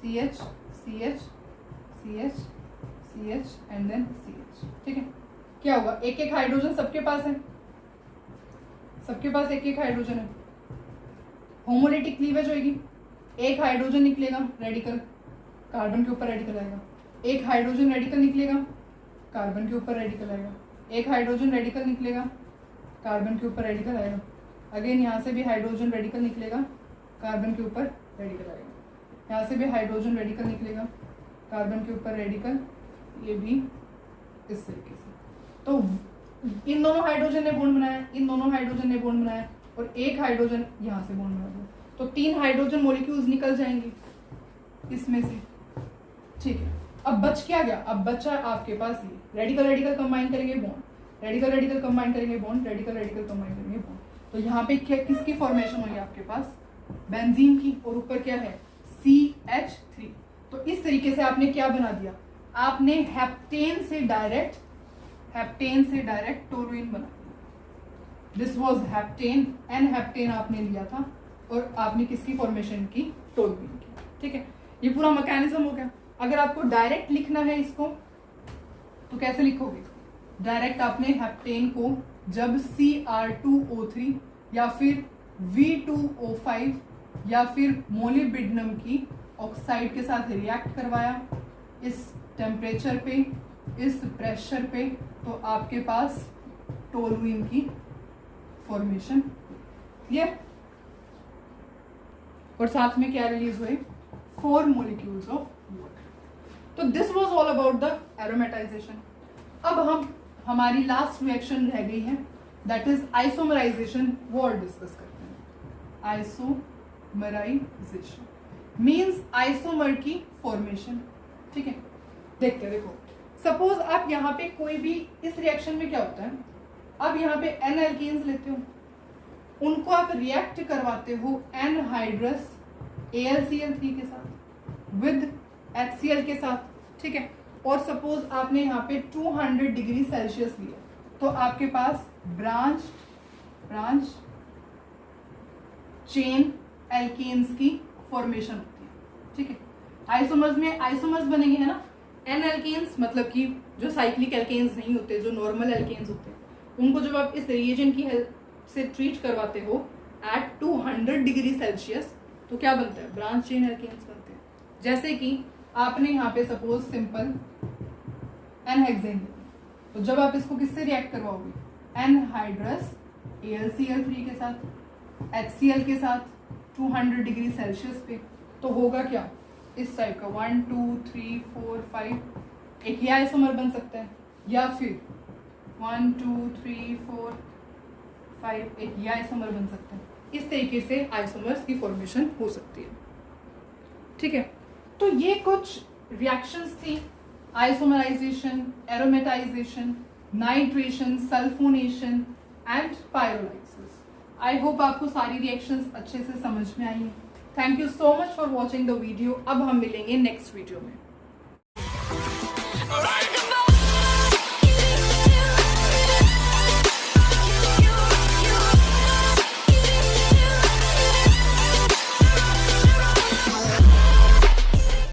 CH CH CH CH and then CH, ठीक है। क्या होगा, एक एक हाइड्रोजन सबके पास है, सबके पास एक एक हाइड्रोजन है, होमोलिटिक क्लीवेज होगी, एक हाइड्रोजन निकलेगा रेडिकल, कार्बन के ऊपर रेडिकल आएगा, एक हाइड्रोजन रेडिकल निकलेगा, कार्बन के ऊपर रेडिकल आएगा, एक हाइड्रोजन रेडिकल निकलेगा, कार्बन के ऊपर रेडिकल आएगा, अगेन यहाँ से भी हाइड्रोजन रेडिकल निकलेगा, कार्बन के ऊपर रेडिकल आएगा, यहाँ से भी हाइड्रोजन रेडिकल निकलेगा, कार्बन के ऊपर रेडिकल, ये भी इस तरीके से। तो इन दोनों हाइड्रोजन ने बॉन्ड बनाया, इन दोनों हाइड्रोजन ने बॉन्ड बनाया, और एक हाइड्रोजन यहाँ से बॉन्ड बना दिया, तो 3 हाइड्रोजन मॉलिक्यूल्स निकल जाएंगे इसमें से, ठीक है। अब बच क्या गया, अब बचा आपके पास ये रेडिकल रेडिकल कंबाइन करेंगे बॉन्ड, रेडिकल रेडिकल कंबाइन करेंगे बॉन्ड, रेडिकल रेडिकल कंबाइन करेंगे बॉन्ड, तो यहाँ पे क्या किसकी फॉर्मेशन हुई आपके पास, बेंजीन की, और ऊपर क्या है CH3। तो इस तरीके से आपने क्या बना दिया, आपने हेप्टेन से डायरेक्ट टोलुइन बना दिया। This was heptane, n heptane आपने लिया था और आपने किसकी फॉर्मेशन की, टोलुइन की, ठीक है। ये पूरा मैकेनिज्म हो गया। अगर आपको डायरेक्ट लिखना है इसको तो कैसे लिखोगे, डायरेक्ट आपने हेप्टेन को जब Cr2O3 या फिर V2O5 या फिर मोलिब्डेनम की ऑक्साइड के साथ रिएक्ट करवाया इस टेम्परेचर पे, इस प्रेशर पे, तो आपके पास टोलुइन की फॉर्मेशन, क्लियर। और साथ में क्या रिलीज हुए, 4 molecules ऑफ वाटर। तो this was all about the aromatisation. अब हमारी लास्ट रिएक्शन रह गई है, दैट इज आइसोमराइजेशन, वो और डिस्कस करते हैं। आइसोमराइजेशन मीन्स आइसोमर की फॉर्मेशन, ठीक है। देखते हैं, देखो सपोज आप यहाँ पे कोई भी, इस रिएक्शन में क्या होता है, आप यहाँ पे N एल्केन्स लेते हो, उनको आप रिएक्ट करवाते हो एनहाइड्रस AlCl3 के साथ विद HCl के साथ, ठीक है। और सपोज आपने यहाँ पे 200 डिग्री सेल्सियस लिया, तो आपके पास ब्रांच चेन एल्केन्स की फॉर्मेशन होती है, ठीक है। आइसोमर्स में आइसोमर्स बनेंगे, है ना। N एल्केन्स मतलब कि जो साइक्लिक एल्केन्स नहीं होते, जो नॉर्मल एल्केन्स होते हैं, उनको जब आप इस रिएजेंट की हेल्प से ट्रीट करवाते हो एट 200 डिग्री सेल्सियस, तो क्या बनता है, ब्रांच चेन एल्केन्स बनते हैं। जैसे कि आपने यहाँ पे सपोज सिंपल एनहेक्सेन, तो जब आप इसको किससे रिएक्ट करवाओगे, एनहाइड्रस AlCl3 के साथ, HCl के साथ 200 डिग्री सेल्सियस पे, तो होगा क्या, इस टाइप का 1 2 3 4 5, एक ही आइसोमर बन सकता है, या फिर 1 2 3 4 5, एक ही आइसोमर बन सकता है। इस तरीके से आइसोमर्स की फॉर्मेशन हो सकती है, ठीक है। तो ये कुछ रिएक्शंस थी, isomerisation, aromatisation, nitration, sulphonation and pyrolysis. I hope आपको सारी रिएक्शंस अच्छे से समझ में आई हैं। Thank you so much for watching the video. अब हम मिलेंगे नेक्स्ट वीडियो में।